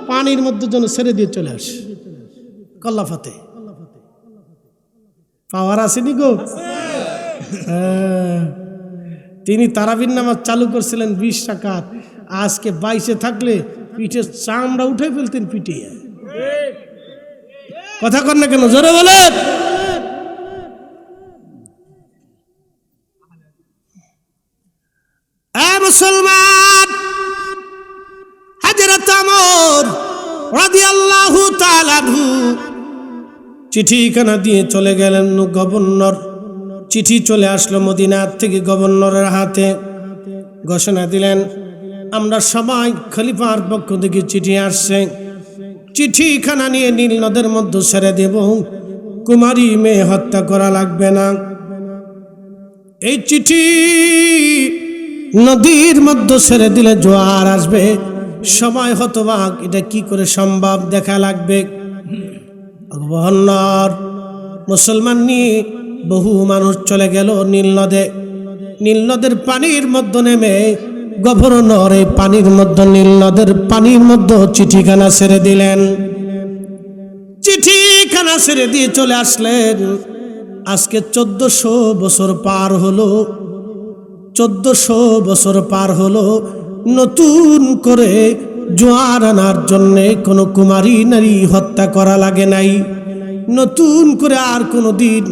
পানির মধ্যে যেন ছেড়ে দিয়ে চলে আসে। কল্লাফাতে পাওয়ার আসেনি গো। তিনি তারাবির নামাজ চালু করছিলেন 20 রাকাত। আজকে 22-এ থাকলে পিঠের চামড়া উঠে ফেলতেন পিঠে। কথা কর না কেন, জোরে বলেন। মুসলমান, হযরত ওমর রাদিয়াল্লাহু তাআলা আনহু চিঠিখানা দিয়ে চলে গেলেন গভর্নর। চিঠি চলে আসলো মদিনার থেকে গভর্নরের হাতে। ঘোষণা দিলেন আমরা সবাই খলিফার পক্ষ থেকে চিঠি আসছে, চিঠিখানা নিয়ে নীল নদের মধ্যে ছেড়ে দেব, কুমারী মেয়ে হত্যা করা লাগবে না। এই চিঠি নদীর মধ্যে ছেড়ে দিলে জোয়ার আসবে, সবাই হতবাক, এটা কি করে সম্ভব, দেখা লাগবে। গভর্নর মুসলমান নিয়ে বহু মানুষ চলে গেল নীল নদে। নীল নদের পানির মধ্যে নেমে গভর্নর এই পানির মধ্যে, নীল নদের পানির মধ্যে চিঠিখানা ছেড়ে দিলেন। চিঠিখানা ছেড়ে দিয়ে চলে আসলেন। আজকে 1400 বছর পার হলো। 1400 বছর পার হলো। নতুন করে জোয়ার আনার জন্যে কোনো কুমারী নারী হত্যা করা লাগে নাই। নতুন করে আর কোনো দিন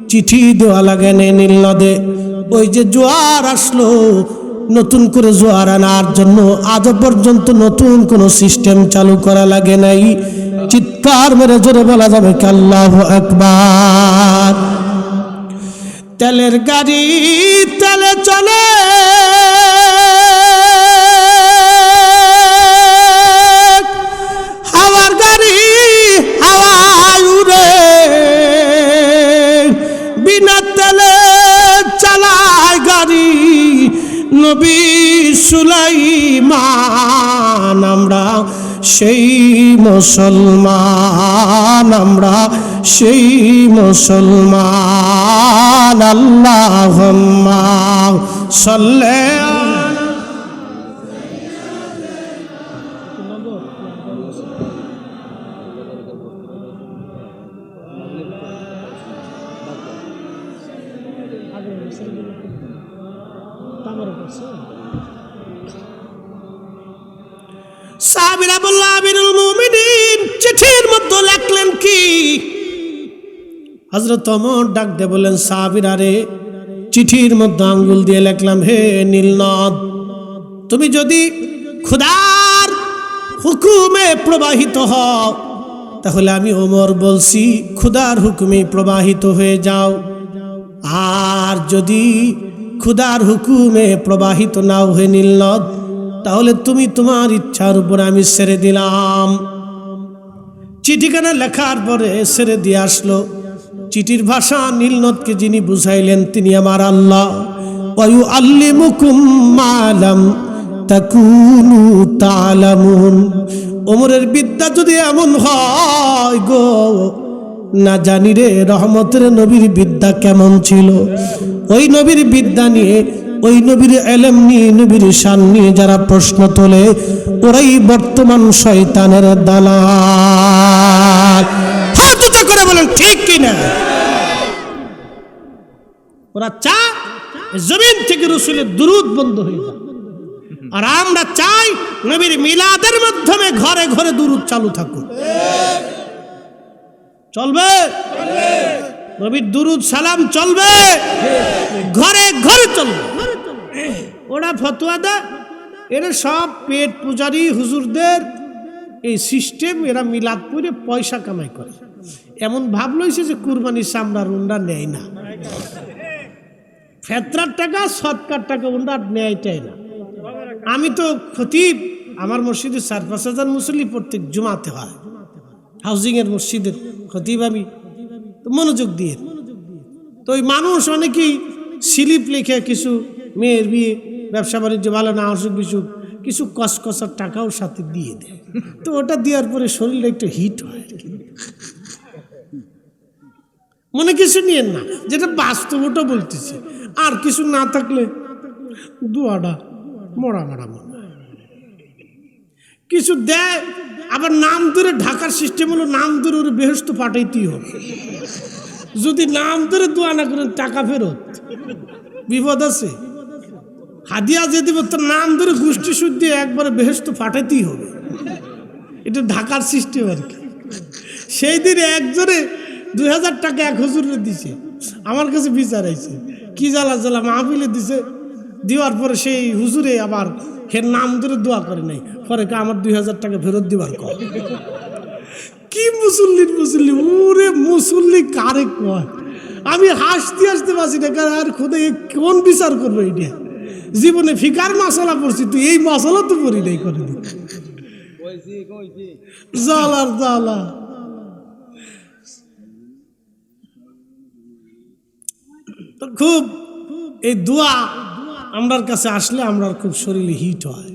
চিঠি দেওয়া লাগে না নীল নদে। ওই যে জোয়ার আসলো, নতুন করে জোয়ার আনার জন্য আজ পর্যন্ত নতুন কোনো সিস্টেম চালু করা লাগে নাই। চিৎকার মেরে জোরে বলা যাবে কি আল্লাহু আকবার। তেলের গাড়ি তেলে চলে, হাওয়ার গাড়ি হাওয়ায় উড়ে, বিনা তেলে চালায় গাড়ি নবী সুলাইমান। আমরা সেই মুসলমান, আমরা সেই মুসলমান। আল্লাহুম্মা সাল্লি সাহাবীরা বলল, আমিরুল মুমিনিন চিঠির মধ্যে লিখলেন কি? হযরত ওমর ডাক দিয়ে বলেন, সাহাবীরা রে, চিঠির মধ্যে আঙ্গুল দিয়ে লিখলাম, হে নীলনদ, তুমি যদি খোদার হুকুমে প্রবাহিত হও, তাহলে আমি ওমর বলছি খোদার হুকুমে প্রবাহিত হয়ে যাও। আর যদি খোদার হুকুমে প্রবাহিত নাও হয়ে নীলনদ, তাহলে তুমি তোমার ইচ্ছার উপর আমি ছেড়ে দিলাম। চিঠিখানা লেখার পরে ছেড়ে দিয়ে আসলো। চিঠির ভাষা নীলনদকে যিনি বুঝাইলেন তিনি আমার আল্লাহ। ওয়ু আল্লিমুকুম মা লাম তাকুনু তা'লামুন। ওমরের বিদ্যা যদি এমন হয় গো, না জানি রে রহমতের নবীর বিদ্যা কেমন ছিল। ওই নবীর বিদ্যা নিয়ে, ওই নবীর এলেম নিয়ে, নবীর শান নিয়ে যারা প্রশ্ন তোলে, ওরাই বর্তমান শয়তানের দালাল। হাত উঁচু করে বলেন ঠিক কিনা? ওরা চায় জমিন থেকে রাসূলের দুরূদ বন্ধ হয়ে যায়, আর আমরা চাই নবীর মিলাদের মাধ্যমে ঘরে ঘরে দুরূদ চালু থাকুক। চলবে? নবীর দুরূদ সালাম চলবে, ঘরে ঘরে চলবে। ওরা ফতোয়া দেয়, এরা সব পেট পূজারি হুজুরদের এই সিস্টেম, এরা মিলাদ পড়ে পয়সা কামাই করে। এমন ভাব লইছে যে কুরবানির চামড়া উন্ডা নেয় না, ফেতরার টাকা সৎকার টাকা উন্ডা নেয়টাই না। আমি তো খতিব, আমার মসজিদে 4-5 হাজার মুসল্লি প্রত্যেক জুমাতে হয়, হাউজিং এর মসজিদের খতিব আমি, তো মনোযোগ দিয়ে। তো ওই মানুষ অনেকেই স্লিপ লিখে কিছু মেয়ের বিয়ে, ব্যবসা বাণিজ্য ভালো না, অসুখ বিসুখ, কিছু কসকসার টাকাও সাথে দিয়ে দেয়। তো ওটা দেওয়ার পরে শরীরটা একটু হিট হয় আর কি। মনে কিছু নিয়েন না, যেটা বাস্তব ওটা বলতেছি। আর কিছু না থাকলে দুয়াটা মরা মরা মনে হয়। কিছু দেয়, আবার নাম ধরে ঢাকার সিস্টেম হলো নাম ধরে ওর বেহেশত পাঠাইতেই হবে। যদি নাম ধরে দোয়া না করেন টাকা ফেরত, বিপদ আছে। হাদিয়া যে দিব তার নাম ধরে গোষ্ঠী শুদ্ধি একবারে বেহেশত পাঠাইতেই হবে। এটা ঢাকার সিস্টেম আর কি। সেই দিন একজনে 2000 টাকা এক হুজুরে দিছে, আমার কাছে বিচার আইছে, কি জ্বালা জ্বালা মাহফিলে দিছে। দেওয়ার পরে সেই হুজুরে আবার হের নাম ধরে দোয়া করে নাই, পরে আমার 2000 টাকা ফেরত দিবার কর। কি মুসল্লি, ওরে মুসল্লি কারে কয়? আমি হাসতে হাসতে পারছি না, কারণ আর খোদা কোন বিচার করবো? এটা জীবনে ফিকার মশলা পড়ছি, তুই এই মশলা তো পড়ি নাই করে দি জ্বালার জ্বালা। তো খুব এই দোয়া আমরার কাছে আসলে আমরা খুব শরীরে হিট হয়।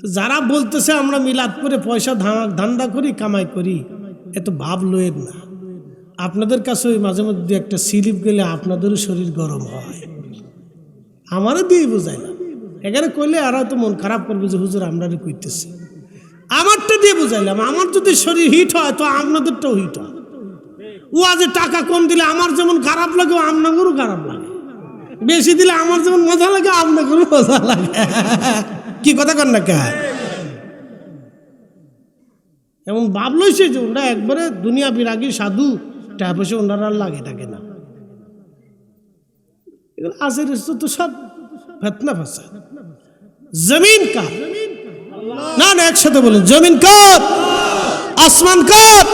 তো যারা বলতেছে আমরা মিলাদ করে পয়সা ধান্দা করি, কামাই করি, এত ভাব লয়ের না। আপনাদের কাছে ওই মাঝে মধ্যে একটা স্লিপ গেলে আপনাদেরও শরীর গরম হয়, আমারও দিয়ে বোঝাইলাম। এখানে করলে আর হয়তো মন খারাপ করবে যে হুজুর আমরারই কইতেছে, আমারটা দিয়ে বুঝাইলাম। আমার যদি শরীর হিট হয় তো আপনাদেরটাও হিট হয়। ও আজ টাকা কম দিলে আমার যেমন খারাপ লাগে আপনাদেরও খারাপ লাগে, বেশি দিলে আমার যেমন মজা লাগে আপনাদেরও মজা লাগে। কি কথা কন না কে? এমন ভাব লইছে যে ওরা একবারে দুনিয়া বিরাগী সাধু, টাকা পয়সা ওনারা আর লাগে থাকে না। এগুলো আছে তো সব ফেতনা ফাঁসা। জমিন কার? না না, একসাথে বলেন, জমিন কার? আসমান কার?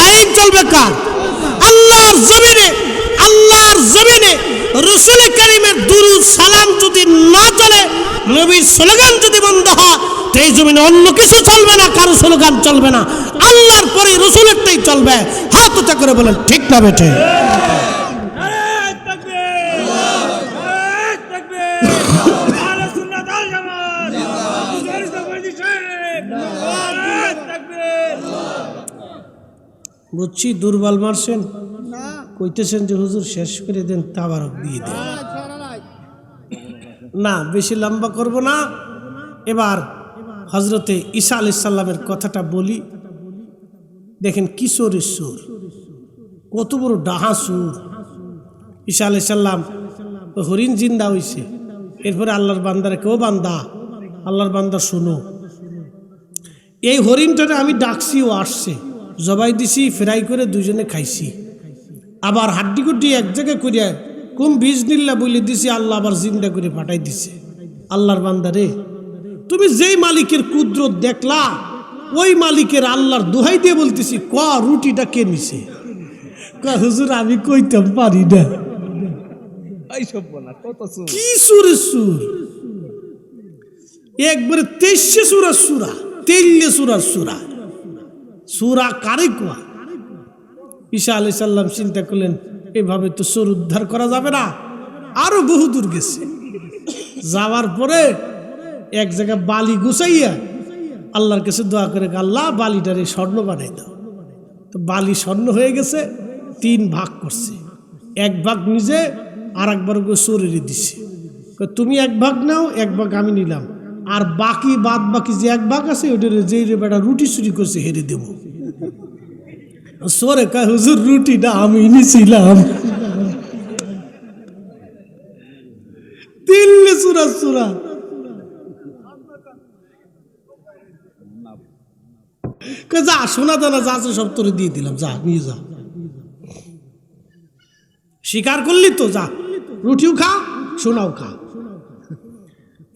আইন চলবে কার? আল্লাহর জমিনে। আল্লাহর জমিনে রাসূল কারীমের দুরূদ সালাম যদি না চলে, নবীর স্লোগান যদি বন্ধ হয়, তো এই জমিনে অন্য কিছু চলবে না, কারো স্লোগান চলবে না, আল্লাহর পরে রাসূলেরটাই চলবে। হাত উঁচা করে বলেন ঠিক না বেঠে? বুঝছি দুর্বল মারছেন, কইতেছেন যে হুজুর শেষ করে দেন, তাবারক দিয়ে দেন। না বেশি লম্বা করব না। এবার হজরতে ঈসা আলাইহিস সালামের কথাটা বলি। দেখেন কিশোরের সুর, কত বড় ডাহা সুর। ঈসা আলাইহিস সালাম হরিণ জিন্দা হইছে, এরপরে আল্লাহর বান্দারে কেউ বান্দা, আল্লাহর বান্দা শুনো, এই হরিণটারে আমি ডাকছি, ও আসছে, জবাই দিছি, ফ্রাই করে দুজনে খাইছি। আবার হাড্ডি গুড্ডি এক জায়গায় করিয়া কুম বীজ নিল্লা বলে দিছি, আল্লাহ আবার জিন্দা করে পাঠাই দিছে। আল্লাহর বান্দা রে, তুমি যেই মালিকের কুদরত দেখলা, ওই মালিকের আল্লাহর দোহাই দিয়ে বলতেছি, ক রুটিটা কে নিছে? হুজুর আমি কইতাম পারি না। কি সুরে সুর, একবারে 23 সুরা সুরা, 23 সুরার সুরা, সুরা কারে কোয়া? ঈসা আলাইহিস সালাম চিন্তা করলেন, এভাবে তো সুর উদ্ধার করা যাবে না, আরো বহু দূর গেছে। যাওয়ার পরে এক জায়গায় বালি গুছাইয়া আল্লাহর কাছে দোয়া করে, আল্লাহ বালিটারে স্বর্ণ বানাই দাও। তো বালি স্বর্ণ হয়ে গেছে, 3 ভাগ করছে, 1 ভাগ নিজে, আর একবার চোরেরই দিছে, তুমি 1 ভাগ নাও, 1 ভাগ আমি নিলাম, আর বাকি বাদ বাকি যে 1 ভাগ আছে ওটা যে বেটা রুটি চুরি করছে হেরে দেব। সোরে কয়, হুজুর রুটিটা আমি নিছিলাম। 3 সূরা সূরা যা শোনা দানা যা আছে সব তোরে দিয়ে দিলাম, যা নিয়ে যা। স্বীকার করলি তো, যা রুটিও খা, সোনাও খা।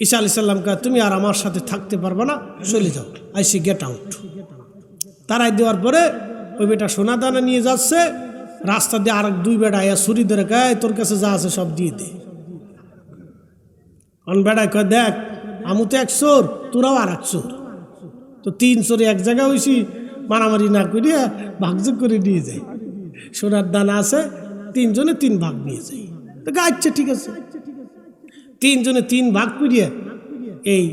ঈসা আলাইহিস সালাম কয়, তুমি আর আমার সাথে থাকতে পারবে না, চলে যাও, আইসি গেট আউট। তারাই দেওয়ার পরে ওই বেটা সোনা দানা নিয়ে যাচ্ছে, রাস্তা দিয়ে আর 2 বেটা আয়া ছুরি ধরে কয়, তোর কাছে যা আছে সব দিয়ে দে। অন বেটায় কয়, দেখ আমু তো 1 চোর, তোরাও আর 1 চোর, তো 3 চোরে এক জায়গায় হয়েছি, মারামারি না করিয়া ভাগযোগ করে নিয়ে যাই। সোনার দানা আছে, 3 জনে 3 ভাগ নিয়ে যাই। তো আচ্ছা ঠিক আছে, 3 জনে 3 ভাগ করিয়া এই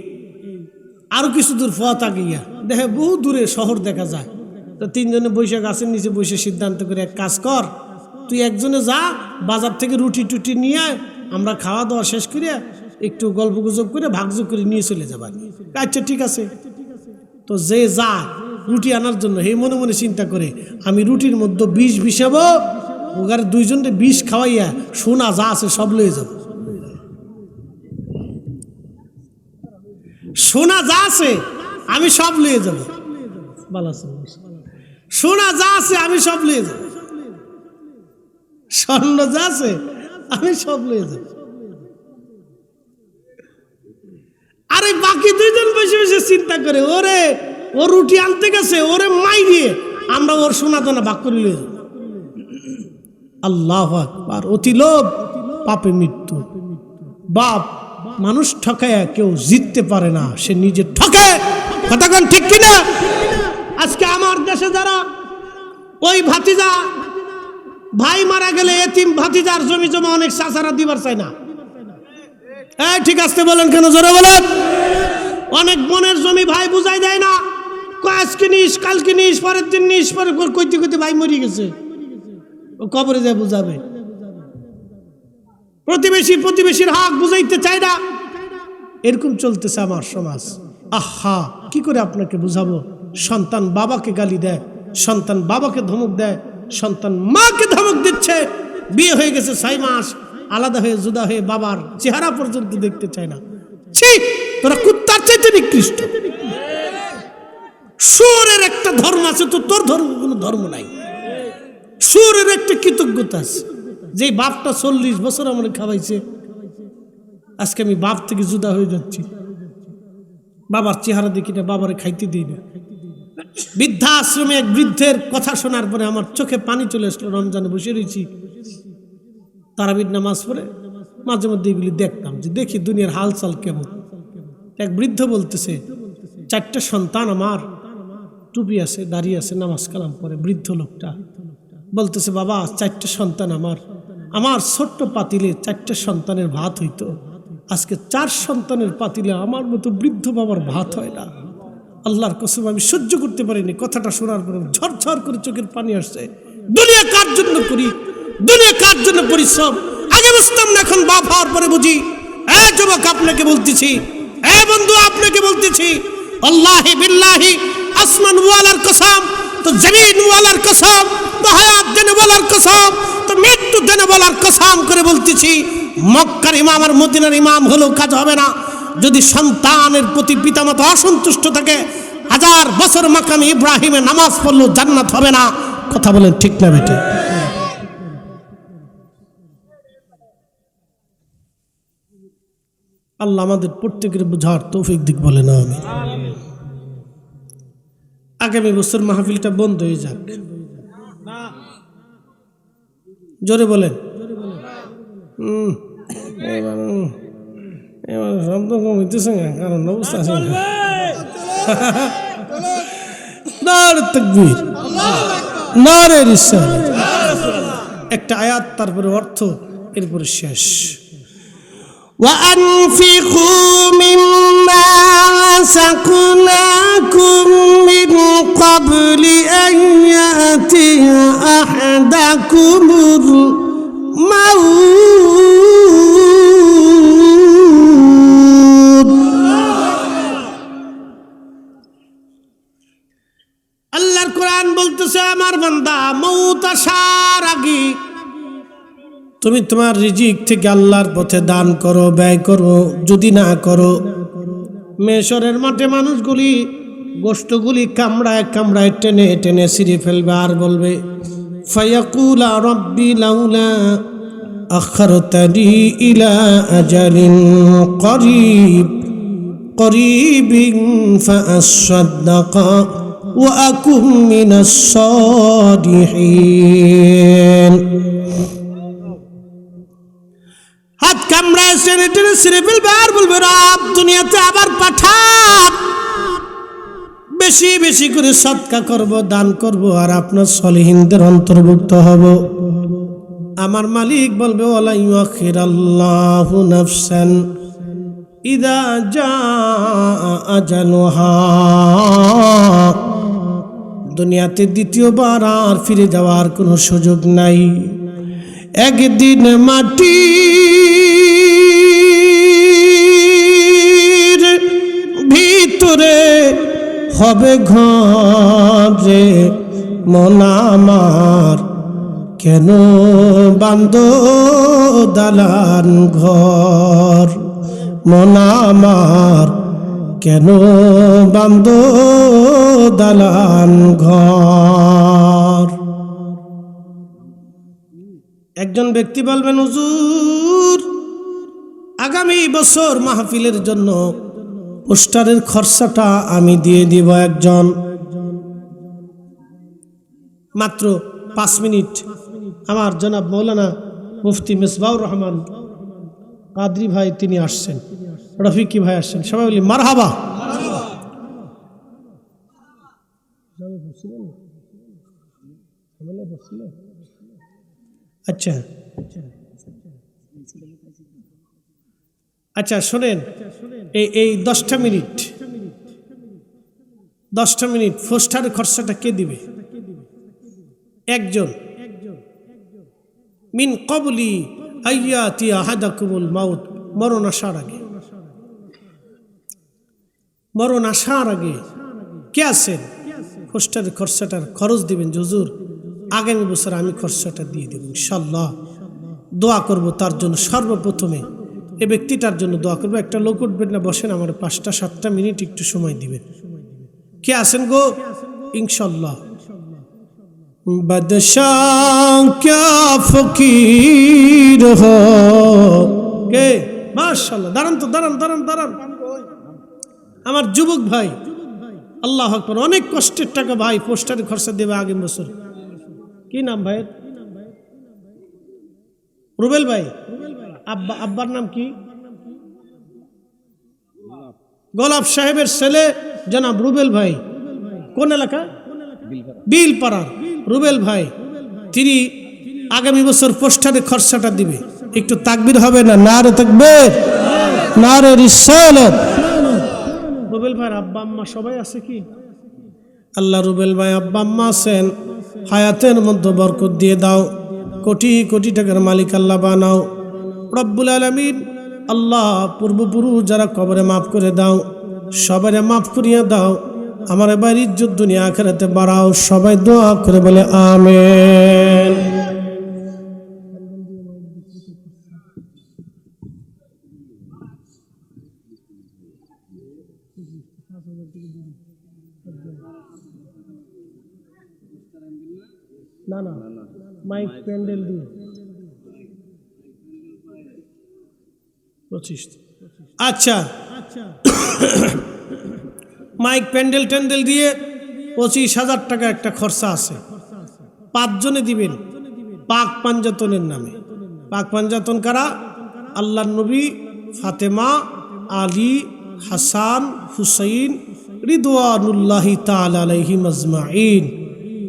আরো কিছু দূর পথ আগিয়া দেখে বহু দূরে শহর দেখা যায়। তো 3 জনে বৈশা গাছের নিচে বসে সিদ্ধান্ত করে, এক কাজ কর, তুই একজনে যা, বাজার থেকে রুটি টুটি নিয়ে আয়, আমরা খাওয়া দাওয়া শেষ করিয়া একটু গল্প গুজব করে ভাগযোগ করে নিয়ে চলে যাবা। আচ্ছা ঠিক আছে। তো যে যা রুটি আনার জন্য, হে মনে মনে চিন্তা করে, আমি রুটির মধ্যে 20 বিষাবো, ওখানে 2 জনকে 20 খাওয়াইয়া সোনা যা আছে সব লয়ে যাব। সোনা যা আছে আমি সব লয়ে যাব, সোনা যা আছে আমি সব লয়ে যাব, স্বর্ণ যা আছে আমি সব লয়ে যাব। আরে বাকি 2 জন বসে বসে চিন্তা করে, ওরে ও রুটি আনতে গেছে, ওরে মাই দিয়ে আমরা ওর সোনা দানা ভাগ করে লয়ে যাব। আল্লাহু আকবার। অতি লোভ পাপে মৃত্যু। বাপ মানুষ ঠকায় কেউ জিততে পারে না, সে নিজে ঠকে। কতক্ষণ ঠিক কিনা? আজকে আমার দেশে যারা ওই ভাতিজা ভাই মারা গেলে এতিম ভাতিজার জমি জমা অনেক চাচারা দিবার চায় না। ঠিক আসতে বলেন কেন, জোরে বলেন। অনেক বোনের জমি ভাই বুঝাই দেয় না, আজকে নিস, কালকে নিস, পরের দিন নিস, পরে কইতে কইতে ভাই মরে গেছে, ও কবরে যায় বুঝাবে। প্রতিবেশীর হক বুঝাইতে চায় না। এরকম চলতেছে আমার সমাজ। আহা, কি করে আপনাকে বুঝাবো? সন্তান বাবাকে গালি দেয়, সন্তান বাবাকে ধমক দেয়, সন্তান মাকে ধমক দিচ্ছে। বিয়ে হয়ে গেছে 6 মাস, আলাদা হয়ে জুদা হয়ে বাবার চেহারা পর্যন্ত দেখতে চায় না। ছি, তোরা কুত্তার চাইতে নিকৃষ্ট। সুরের একটা ধর্ম আছে, তো তোর ধর্ম কোনো ধর্ম নাই। সুরের একটা কৃতজ্ঞতা আছে, যে বাপটা 40 বছর আমার খাওয়াইছে, আজকে আমি বাপ থেকে জুদা হয়ে যাচ্ছি, বাবার চেহারা দেখি না, বাবারে খাইতে দিই না। বৃদ্ধাশ্রমে এক বৃদ্ধের কথা শোনার পরে আমার চোখে পানি চলে আসলো। রমজানে বসে রয়েছি, তারাবির নামাজ পড়ে মাঝে মধ্যে এগুলি দেখতাম, যে দেখি দুনিয়ার হালচাল কেমন। এক বৃদ্ধ বলতেছে, 4টা সন্তান আমার, টুপি আছে, দাঁড়িয়ে আছে, নামাজ কালাম পড়ে। বৃদ্ধ লোকটা বলতেছে, বাবা 4টা সন্তান আমার ছোট্ট পাতিলে 4টা সন্তানের ভাত হইতো, আজকে 4 সন্তানের পাতিলে আমার মতো বৃদ্ধ বাবার ভাত হয় না। আল্লাহর কসম আমি সহ্য করতে পারিনি। কথাটা শোনার পরে ঝরঝর করে চোখের পানি আসছে। দুনিয়া কার জন্য করি, দুনিয়া কার জন্য পরিশ্রম? আগে বুঝতাম না, এখন বাপ হওয়ার পরে বুঝি। যুবক আপনাকে বলতেছি, বন্ধু আপনাকে বলতেছি, আল্লাহি বিল্লাহি, আসমান ওয়ালার কসম, তো জমিন ওয়ালার কসম, তো হায়াত দেনে ওয়ালার কসম, তো মৃত্যু দেনে ওয়ালার কসম করে বলতেছি, মক্কার ইমাম আর মদিনার ইমাম হলেও কাজ হবে না। যদি সন্তানের প্রতি পিতামাতা অসন্তুষ্ট থাকে, 1000 বছর মাকামে ইব্রাহিমে নামাজ পড়লো জান্নাত হবে না? কথা বলেন ঠিক না বেটে? আল্লাহ আমাদের প্রত্যেকের বুঝার তৌফিক দিক বলে না আমি। আগামী বছর মাহফিলটা বন্ধ হয়ে যাক, জোরে বলেন। এবার শব্দ কম হইতেছে না, কারণ অবস্থা আছে না। নারে তাকবীর, নারে রিসালাত। একটা আয়াত, তারপরে অর্থ, এরপরে শেষ। وأنفقوا مما رزقناكم من قبل أن يأتي أحدكم الموت। আল্লাহর কোরআন বলতেছে, আমার বান্দা মউত আসার আগে তুমি তোমার রিজিক থেকে আল্লাহর পথে দান করো, ব্যয় করো। যদি না করো, মেশরের মাঠে মানুষগুলি গোশতগুলি কামড়ায় কামড়ায় টেনে টেনে ছিঁড়ে ফেলবে, আর বলবে ফায়াকুলা রব্বি লাউলা আখারতানি ইলা আজালিন করিব করিবিন ফাআসাদ্দাকা ওয়া আকুম মিনাস সালিহিন। হাত কামড়ায় টেনে টেনে ছিঁড়ে ফেলবে, আর বলবে রব দুনিয়াতে আবার পাঠান, বেশি বেশি করে সদকা করব, দান করব, আর আপনার সলিহিনদের অন্তর্ভুক্ত হব। আমার মালিক বলবে ওয়ালা ইউআখিরাল্লাহু নাফসান ইযা জাআ আজালুহা। দুনিয়াতে দ্বিতীয়বার আর ফিরে যাওয়ার কোনো সুযোগ নাই। একদিন মাটির ভিতরে হবে ঘরে, মন আমার কেন বান্দ দালান ঘর, মন আমার কেন বান্দ দালান ঘর। একজন ব্যক্তি বলবেন, হুজুর আগামী বছর মাহফিলের জন্য পোস্টারের খরচাটা আমি দিয়ে দিব। একজন মাত্র 5 মিনিট আমার জনাব মৌলানা মুফতি মিসবাউর রহমান কাদরি ভাই তিনি আসছেন, রফিকি ভাই আসছেন, সবাই বলি মারহাবা। আচ্ছা আচ্ছা শোনেন, এই 10টা মিনিট পোস্টারের খরচাটা কে দিবে? একজন। মিন কবলি আইয়াতি আহাদাকুমুল মাউত, মরণ আসার আগে, মরণ আসার আগে কে আছেন পোস্টারের খরচাটার খরচ দিবেন? হুজুর আগামী বছর আমি খরচাটা দিয়ে দেব ইনশাআল্লাহ। দোয়া করব তার জন্য। সর্বপ্রথমে এই ব্যক্তিটার জন্য দোয়া করবো। একটা লোক উঠবেন না, বসেন, আমার 5-7টা মিনিট একটু সময় দিবেন। কে আছেন গো? ইনশাআল্লাহ। বাদশাহ ক্যা ফকির হো কে? মাশাআল্লাহ। দাঁড়ান তো, দাঁড়ান। আমার যুবক ভাই, আল্লাহু আকবার, অনেক কষ্টের টাকা ভাই, পোস্টারে খরচা দেবে আগামী বছর। কি নাম ভাইয়ের? রুবেল ভাই। আব্বার নাম কি? গোলাপ সাহেবের ছেলে জনাব রুবেল ভাই। কোন এলাকা? বিলপাড়ার রুবেল ভাই। তিনি আগামী বছর পোস্টারে খরচাটা দিবে। একটু তাকবীর হবে না? নারে তাকবীর, নারে রিসালাত। রুবেল ভাইয়ের আব্বা আম্মা সবাই আছে কি? আল্লাহ রুবেল ভাই আব্বা আম্মা আছেন, হায়াতের মধ্যে বরকত দিয়ে দাও, কোটি কোটি টাকার মালিক আল্লাহ বানাও রব্বুল আলামিন। আল্লাহ পূর্বপুরুষ যারা কবরে মাফ করে দাও, সবাই মাফ করিয়া দাও। আমার এবার ইজ্জত দুনিয়া আখিরাতে বাড়াও। সবাই দোয়া করে বলে আমিন। না না, মাইক প্যান্ডেল দিয়ে 25। আচ্ছা, মাইক প্যান্ডেল ট্যান্ডেল দিয়ে 25,000 টাকা একটা খরচা আছে। 5 জনে দিবেন পাক পাঞ্জাতনের নামে। পাক পাঞ্জাতন কারা? আল্লাহর নবী, ফাতেমা, আলী, হাসান, হুসাইন রিদওয়ানুল্লাহি তাআলা আলাইহিম আজমাইন।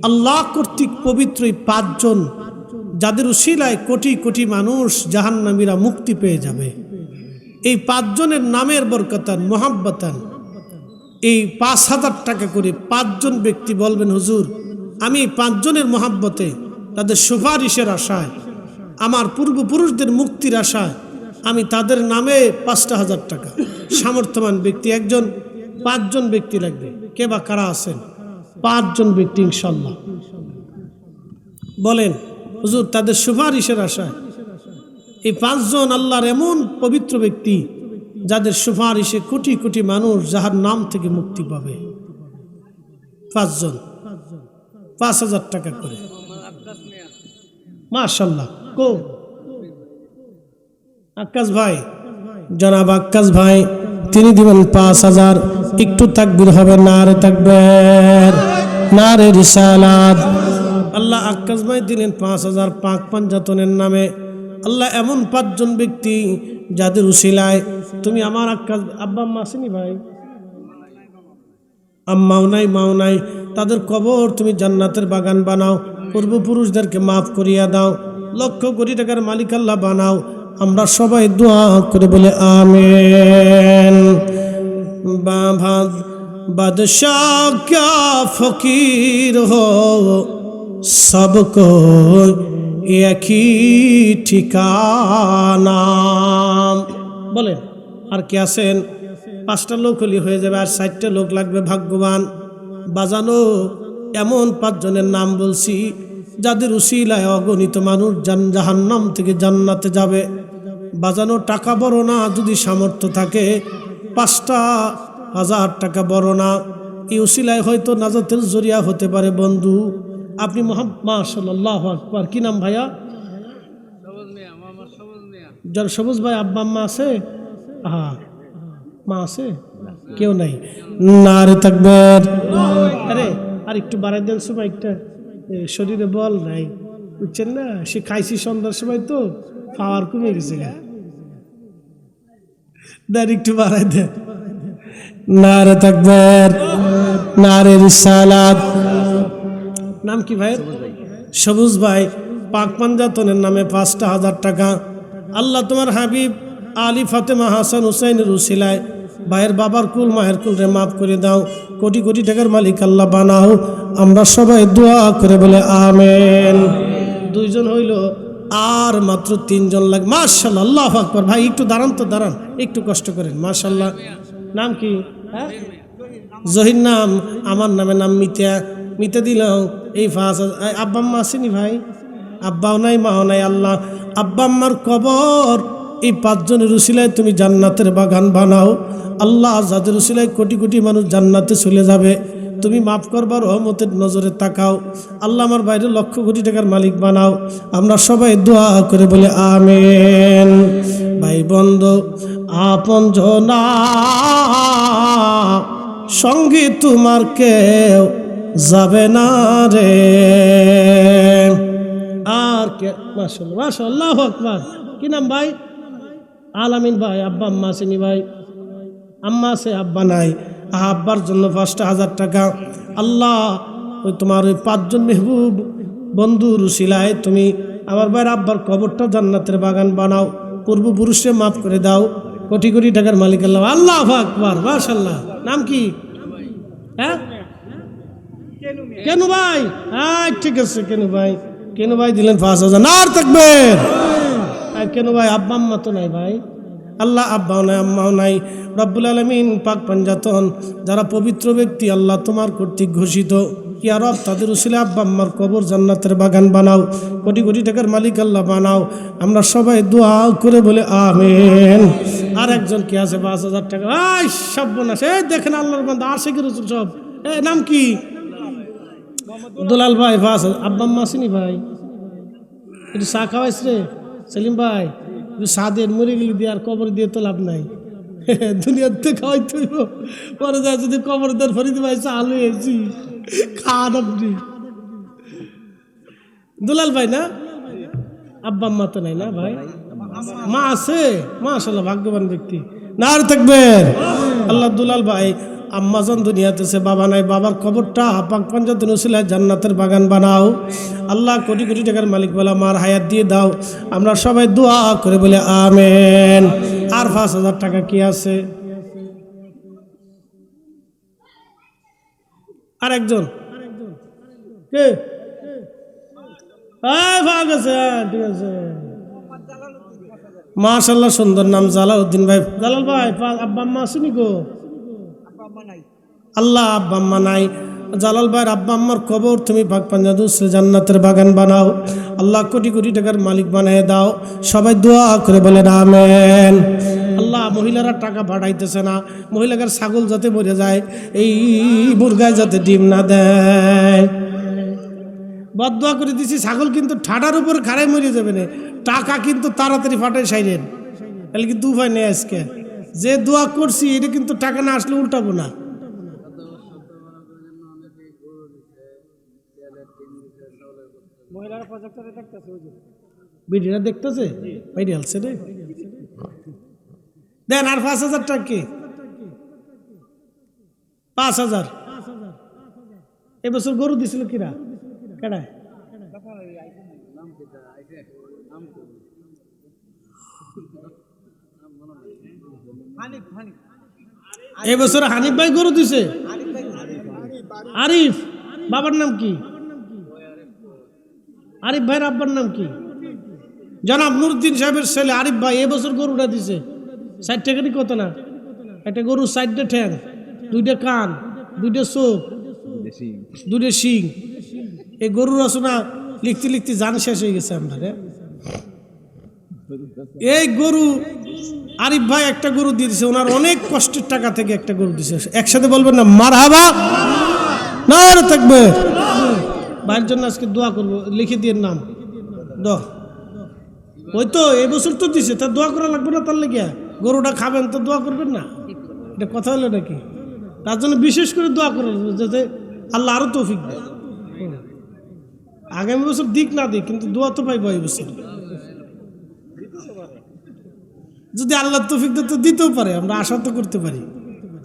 আল্লাহ কর্তৃক পবিত্র এই 5 জন যাদের উসিলায় কোটি কোটি মানুষ জাহান্নামীরা মুক্তি পেয়ে যাবে। এই 5 জনের নামের বরকতান মোহাব্বতান এই 5,000 টাকা করে 5 জন ব্যক্তি বলবেন, হুজুর আমি 5 জনের মোহাব্বতে, তাদের সুপারিশের আশায়, আমার পূর্বপুরুষদের মুক্তির আশায় আমি তাদের নামে 5,000 টাকা। সামর্থ্যবান ব্যক্তি একজন, 5 জন ব্যক্তি লাগবে। কে বা কারা আছেন? 5 জন ব্যক্তি ইনশাল্লাহ বলেন, হুজুর তাদের সুপারিশের আশায়। এই 5 জন আল্লাহর এমন পবিত্র ব্যক্তি যাদের সুপারিশে কোটি কোটি মানুষ যাহার নাম থেকে মুক্তি পাবে। 5 জন 5,000 টাকা করে। মাশাআল্লাহ। কো আক্কাস ভাই, জনাব আক্কাস ভাই, তিনি দিবেন 5,000। একটু তাকবীর হবে, নারে তাকবীর, নারে রিসালাত। আল্লাহ আক্কাস ভাই দিলেন 5,000 পাক পাঞ্জাতনের নামে। আল্লাহ এমন 5 জন ব্যক্তি যাদের উসিলায় তুমি আমার আক্কাস, আব্বা আম্মা আসেনি ভাই, আম্মাও নাই মাও নাই, তাদের কবর তুমি জান্নাতের বাগান বানাও, পূর্বপুরুষদেরকে মাফ করিয়া দাও, লক্ষ কোটি টাকার মালিক আল্লাহ বানাও। আমরা সবাই দোয়া করে বলে আমিন। বাবা বাদশাহ क्या फकीर हो, सबको एक ही ठिकाना। বলেন আর কে আছেন? 5টা লোক হলি হয়ে যাবে, আর 60টা লোক লাগবে ভাগ্যবান। বাজানো এমন 5 জনের নাম বলছি যাদের উসিলায় অগণিত মানুষ জাহান্নাম থেকে জান্নাতে যাবে। বাজানো টাকা বড় না, যদি সামর্থ্য থাকে 5,000 টাকা বড় না। এই উসিলায় হয়তো নাজাতের জরিয়া হতে পারে। বন্ধু আপনি মাশাআল্লাহু আকবার। কি নাম ভাইয়া? সবুজ ভাই। আব্বা আম্মা আছে? হ্যাঁ, মা আছে? কেউ নাই? নারে তাকবীর। আরে আর একটু বাড়াই দেন সময়টা, শরীরে বল নাই, বুঝছেন না? সে খাইছি সন্ধ্যার সময় তো পাওয়ার কমে গেছে গা। একটু বাড়াই দেন। নারে তাকবীর, নারে রিসালাত। নাম কি ভাই? সবুজ ভাই। পাক পাঞ্জাতনের নামে 5,000 টাকা। আল্লাহ তোমার হাবিব আলী, ফাতেমা, হাসান, হুসাইনের উসিলায় ভাইয়ের বাবার কুল মায়ের কুল রে মাফ করে দাও, কোটি কোটি টাকার মালিক আল্লাহ বানাও। আমরা সবাই দোয়া করে বলে আমিন। 2 জন হইল, আর মাত্র 3 জন লাগে। মাশাআল্লাহ, আল্লাহু আকবার। ভাই একটু দাঁড়ান তো, দাঁড়ান, একটু কষ্ট করেন। মাশাআল্লাহ। নাম কি? হ্যাঁ, জহির নাম। আমার নামে নাম মিতা। মিতা দিলাম এই 5,000। আব্বা আম্মা আসেনি ভাই? আব্বাও নাই মাও নাই। আল্লাহ আব্বা আম্মার কবর এই 5 জনের উসিলায় তুমি জান্নাতের বাগান বানাও। আল্লাহ যাদের উসিলায় কোটি কোটি মানুষ জান্নাতে চলে যাবে, তুমি মাফ করবার রহমতের নজরে তাকাও। আল্লাহ আমার বাইরে লক্ষ কোটি টাকার মালিক বানাও। আমরা সবাই দোয়া করে বলে আমিন। ভাই বন্ধু আপন জনা সঙ্গে তোমার কেউ যাবে না রে। আর কে? মাশাআল্লাহ, মাশাআল্লাহ, আল্লাহু আকবার। কি নাম ভাই? আলামিন ভাই। আব্বা আম্মা আসেনি ভাই? আম্মা আছে, আব্বা নাই। আব্বার জন্য 5,000 টাকা। আল্লাহ ওই তোমার ওই 5 জন মেহবুব বন্ধুর উসিলায় তুমি আমার ভাইয়ের আব্বার কবরটা জান্নাতের বাগান বানাও, পূর্বপুরুষে মাফ করে দাও, কোটি কোটি টাকার মালিক আল্লাহ। আল্লাহু আকবার, মাশাআল্লাহ। নাম কি? হ্যাঁ, কেনু ভাই। হ্যাঁ ঠিক আছে, কেনু ভাই। কেনু ভাই দিলেন 5,000। নার তাকবীর। কেনু ভাই আব্বা আম্মা তো নাই ভাই। আল্লাহ আব্বাও নাই আম্মাও নাই। রব্বুল আলামিন পাক পাঞ্জাতন যারা পবিত্র ব্যক্তি আল্লাহ তোমার কর্তৃক ঘোষিত, ইয়া রব তাদের উসিলায় আব্বা আম্মার কবর জান্নাতের বাগান বানাও, কোটি কোটি টাকার মালিক আল্লাহ বানাও। আমরা সবাই দোয়া করে বলে আমিন। আর একজন কি আছে? 5,000 টাকা। সব বোনাস। দেখেন আল্লাহর বান্দা আশিকের রসুল সব। নাম কি? দুলাল ভাই ফাঁস আব্বা আম্মা আসেনি ভাই, একটু চা খাওয়াইস রে সেলিম ভাই, একটু চা দিয়ে মরে গেলি দিয়ে আর কবর দিয়ে তো লাভ নাই, দুনিয়াতে খাওয়াইতে হইব, পরে যা যদি কবর দেন ফরিদ ভাই চা আলু এসেছি খান আপনি। দুলাল ভাই না, আব্বা আম্মা তো নাই না ভাই, মা আছে, মাশাআল্লাহ ভাগ্যবান ব্যক্তি, না আর থাকবেন আল্লাহ। দুলাল ভাই আম্মাজান দুনিয়াতে সে, বাবা নাই, বাবার কবরটা পাক পাঞ্জাতের উসিলায় জান্নাতের বাগান বানাও আল্লাহ। কোটি কোটি টাকার মালিক বলা মার হায়াত দিয়ে দাও, আমরা সবাই দোয়া করে বলে আমেন। আর 5,000 টাকা কি আছে? আর একজন কে? ঠিক আছে মাশাআল্লাহ, সুন্দর নাম জালালউদ্দিন ভাই। জালাল ভাই আব্বা আম্মা আসেনি গো? আল্লাহ আব্বা আম্মা নাই, জালাল ভাইয়ের আব্বা আম্মার কবর তুমি পাক পাঞ্জাতুল জান্নাতের বাগান বানাও আল্লাহ, কোটি কোটি টাকার মালিক বানিয়ে দাও, সবাই দোয়া করে বলেন আমেন। আল্লাহ মহিলারা টাকা পাঠাইতেছে না, মহিলাদের ছাগল যাতে মরে যায়, এই মুরগায় যাতে ডিম না দেয়, বদদোয়া করে দিছি। ছাগল কিন্তু ঠাডার উপর খাড়াই মরে যাবে না, টাকা কিন্তু তাড়াতাড়ি ফাটাই সাইলেন, তাহলে কিন্তু উপায় নেই। আজকে যে দোয়া করছি এটা কিন্তু টাকা না আসলে উল্টাবো না। ভিডিওটা দেখতেছে ভাইরালছে রে, দেন আর 5,000 টাকা কি? 5,000 এবছর গরু দিছিল কিরা কেডায়? এবছর হানিফ ভাই গরু দিছে। আরিফ বাবার নাম কি? আরিফ ভাইয়ের আব্বার নাম কি? জনাব নুরউদ্দিন সাহেবের ছেলে আরিফ ভাই এবছর গরুটা দিছে। 60 টাকারই কত না? একটা গরু 4টা ঠ্যাং, 2টা কান, 2টা চোখ, 2টা শিং। এই গরুর রচনা লিখতে লিখতে জান শেষ হয়ে গেছে আমরা। এই গরু আরিফ ভাই একটা গরু দিয়ে দিছে, ওনার অনেক কষ্টের টাকা থেকে একটা গরু দিছে। একসাথে বলবেন না মারহাবা, না থাকবে। ভাইয়ের জন্য আজকে দোয়া করবো, লিখে দিয়ে নাম দোয়া। ওই তো এবছর তো দিছে, তার দোয়া করা লাগবে না? তার লেগে গরুটা খাবেন তো দোয়া করবেন না? এটা কথা হলো নাকি? তার জন্য বিশেষ করে দোয়া করা যাতে আল্লাহ আরো তৌফিক দেয়। আগামী বছর দিক না দিক, কিন্তু দোয়া তো পাইব এই বছর। যদি আল্লাহ তৌফিক দেয় তো দিতেও পারে, আমরা আশা তো করতে পারি।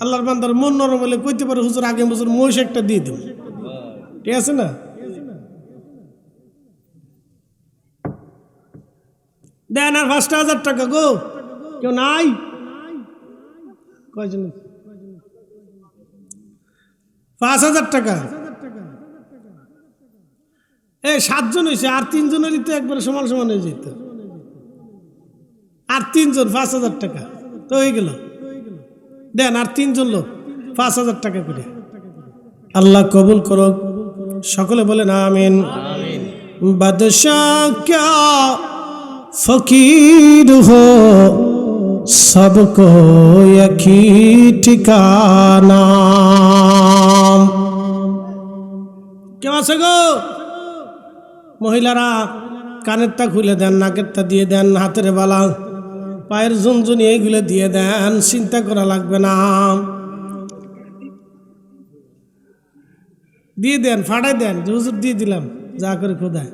আল্লাহর বান্দার মন নরম হলে কইতে পারে হুজুর আগামী বছর মহিষ একটা দিয়ে দেব, ঠিক আছে না? দেন আর 5,000 টাকা গো, কেউ নাই? কয়জন? 5,000 টাকা। এই 7 জন হয়েছে, আর 3 জনেরই তো একবারে সমান সমান হয়ে যেত। আর 3 জন 5,000 টাকা তো হয়ে গেল। দেন আর 3 জন লোক 5,000 টাকা করে। আল্লাহ কবুল করুক, সকলে বলেন আমিন। বাদশাহ ক্যা फकीर हो सबको एक ही ठिकाना। কেউ আছে গো? মহিলারা কানেরটা খুলে দেন, নাকেরটা দিয়ে দেন, হাতের বালা, পায়ের ঝুনঝুনি এইগুলো দিয়ে দেন, চিন্তা করা লাগবে না, দিয়ে দেন, ফাটাই দেন, হুজুর দিয়ে দিলাম, যা করে খোদায়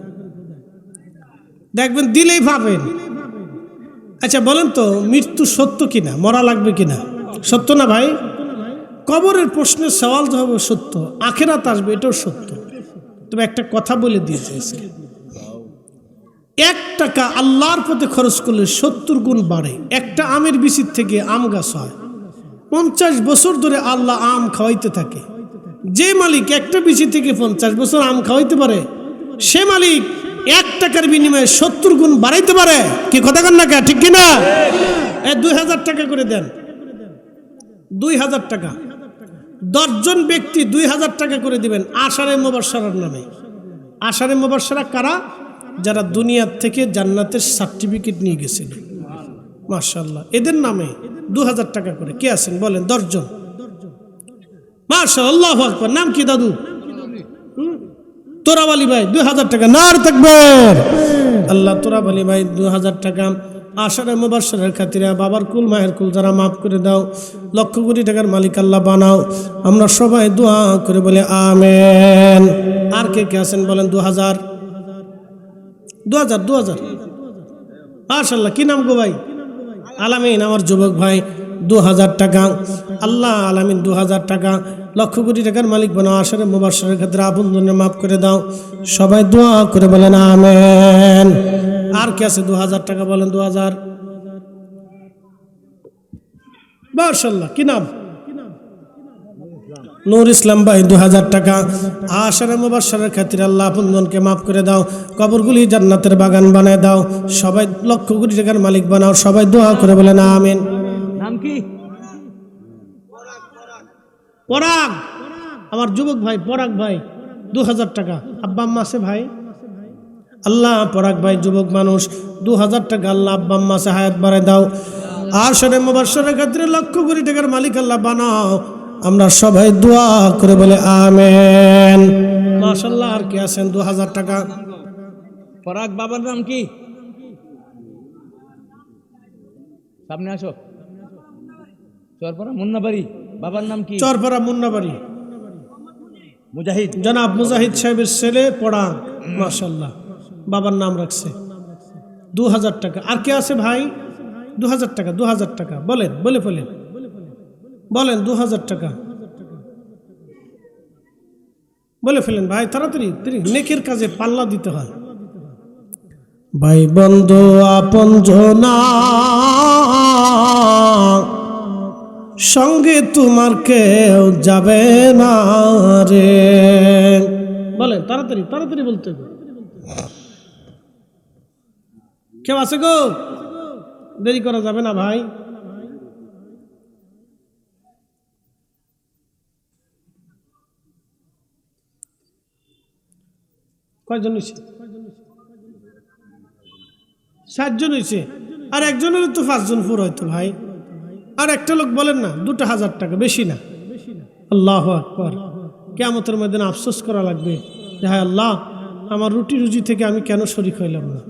দেখবেন, দিলেই পাবেন। আচ্ছা বলেন তো, মৃত্যু সত্য কিনা? মরা লাগবে কিনা? সত্য না ভাই? কবরের প্রশ্নের সওয়াল তো হবে সত্য, আখেরাত আসবে এটাও সত্য। তবে একটা কথা বলে দিয়েছে, 1 টাকা আল্লাহর পথে খরচ করলে 70 গুণ বাড়ে। একটা আমের বিচির থেকে আম গাছ হয়। 50 বছর ধরে আল্লাহ আম খাওয়াইতে থাকে। যে মালিক একটা বিচি থেকে 50 বছর আম খাওয়াইতে পারে, সে মালিক 1 টাকার বিনিময়ে 70 গুণ বাড়াইতে পারে। কি কথা কন না, ঠিক কিনা? 2,000 টাকা করে দেন, 2,000 টাকা। 10 জন ব্যক্তি 2,000 টাকা করে দিবেন আশারে মুবাশশারার নামে। আশারে মুবাশশারা কারা? যারা দুনিয়ার থেকে জান্নাতের সার্টিফিকেট নিয়ে গেছিল, মাশাআল্লাহ, এদের নামে 2,000 টাকা করে। কে আছেন বলেন? 10 জন। মাশাআল্লাহ, আল্লাহু আকবার। নাম কি দাদু? তোরাবালি ভাই 2000 টাকা, নার তাকবীর। আল্লাহ তোরাবালি ভাই 2000 টাকা আশারে মুবাশশারের খাতিরে বাবার কুল মায়ের কুল যারা মাফ করে দাও, লক্ষ কোটি টাকার মালিক আল্লাহ বানাও। আমরা সবাই দোয়া করে বলে আমিন। আর কে কে আছেন বলেন? 2000 মাশাআল্লাহ। কি নাম গো ভাই? আলামিন, আমার যুবক ভাই 2000 টাকা। আল্লাহ আলামিন 2000 টাকা লক্ষ কোটি টাকার মালিক বানাও, আশারে মুবাশশারের ক্ষেত্রে আপন জনের মাফ করে দাও। সবাই দোয়া করে বলেন আমিন। আর কে আছে 2000 টাকা বলেন? 2000 মাশাআল্লাহ। কি নাম? নূর ইসলাম ভাই 2000 টাকা আশারে মুবাশশারের খাতিরে আল্লাহ আপন জনকে মাফ করে দাও, কবরগুলি জান্নাতের বাগান বানায় দাও। সবাই লক্ষ কোটি টাকার মালিক বানাও। সবাই দোয়া করে বলেন আমিন। নাম কি? পরাগ, আমার যুবক ভাই পরাগ ভাই 2000 টাকা। আব্বা আম্মা আছে ভাই? আল্লাহ পরাগ ভাই যুবক মানুষ 2000 টাকা আল্লাহ আব্বা আম্মা আছে হায়াত বাড়ায় দাও। আশারে মুবাশশারের খাতিরে লক্ষ কোটি টাকার মালিক আল্লাহ বানাও। আমরা সবাই দোয়া করে বলে আমিন। মাশাআল্লাহ। আর কে আছেন 2000 টাকা? পরাগ বাবার নাম কি? সামনে আসো। চরপাড়া মুন্নাবাড়ি, বাবার নাম কি? চরপাড়া মুন্নাবাড়ি, মুজাহিদ, জনাব মুজাহিদ সাহেবের ছেলে পড়া। মাশাআল্লাহ, বাবার নাম রাখছে 2000 টাকা। আর কে আছে ভাই? 2000 টাকা। 2000 টাকা বলেন, বলে ফেলেন, বলেন 2000 টাকা বলে ফেলেন ভাই, তাড়াতাড়ি। নেকের কাজে পাল্লা দিতে হয় ভাই। বন্ধু আপনজনা সঙ্গে তোমার কেউ যাবে না রে। বলেন তাড়াতাড়ি, তাড়াতাড়ি বলতে হবে। কেউ আছে গো? দেরি করা যাবে না ভাই। কয়জন হয়েছে? 7 জন হয়েছে। আর একজনের তো 5 জন পুরো হয়তো ভাই। আর একটা লোক বলেন না 2000 টাকা, বেশি না। আল্লাহু আকবার। কিয়ামতের ময়দানে আফসোস করা লাগবে যে হায় আল্লাহ, আমার রুটি রুজি থেকে আমি কেন শরীক হইলাম না।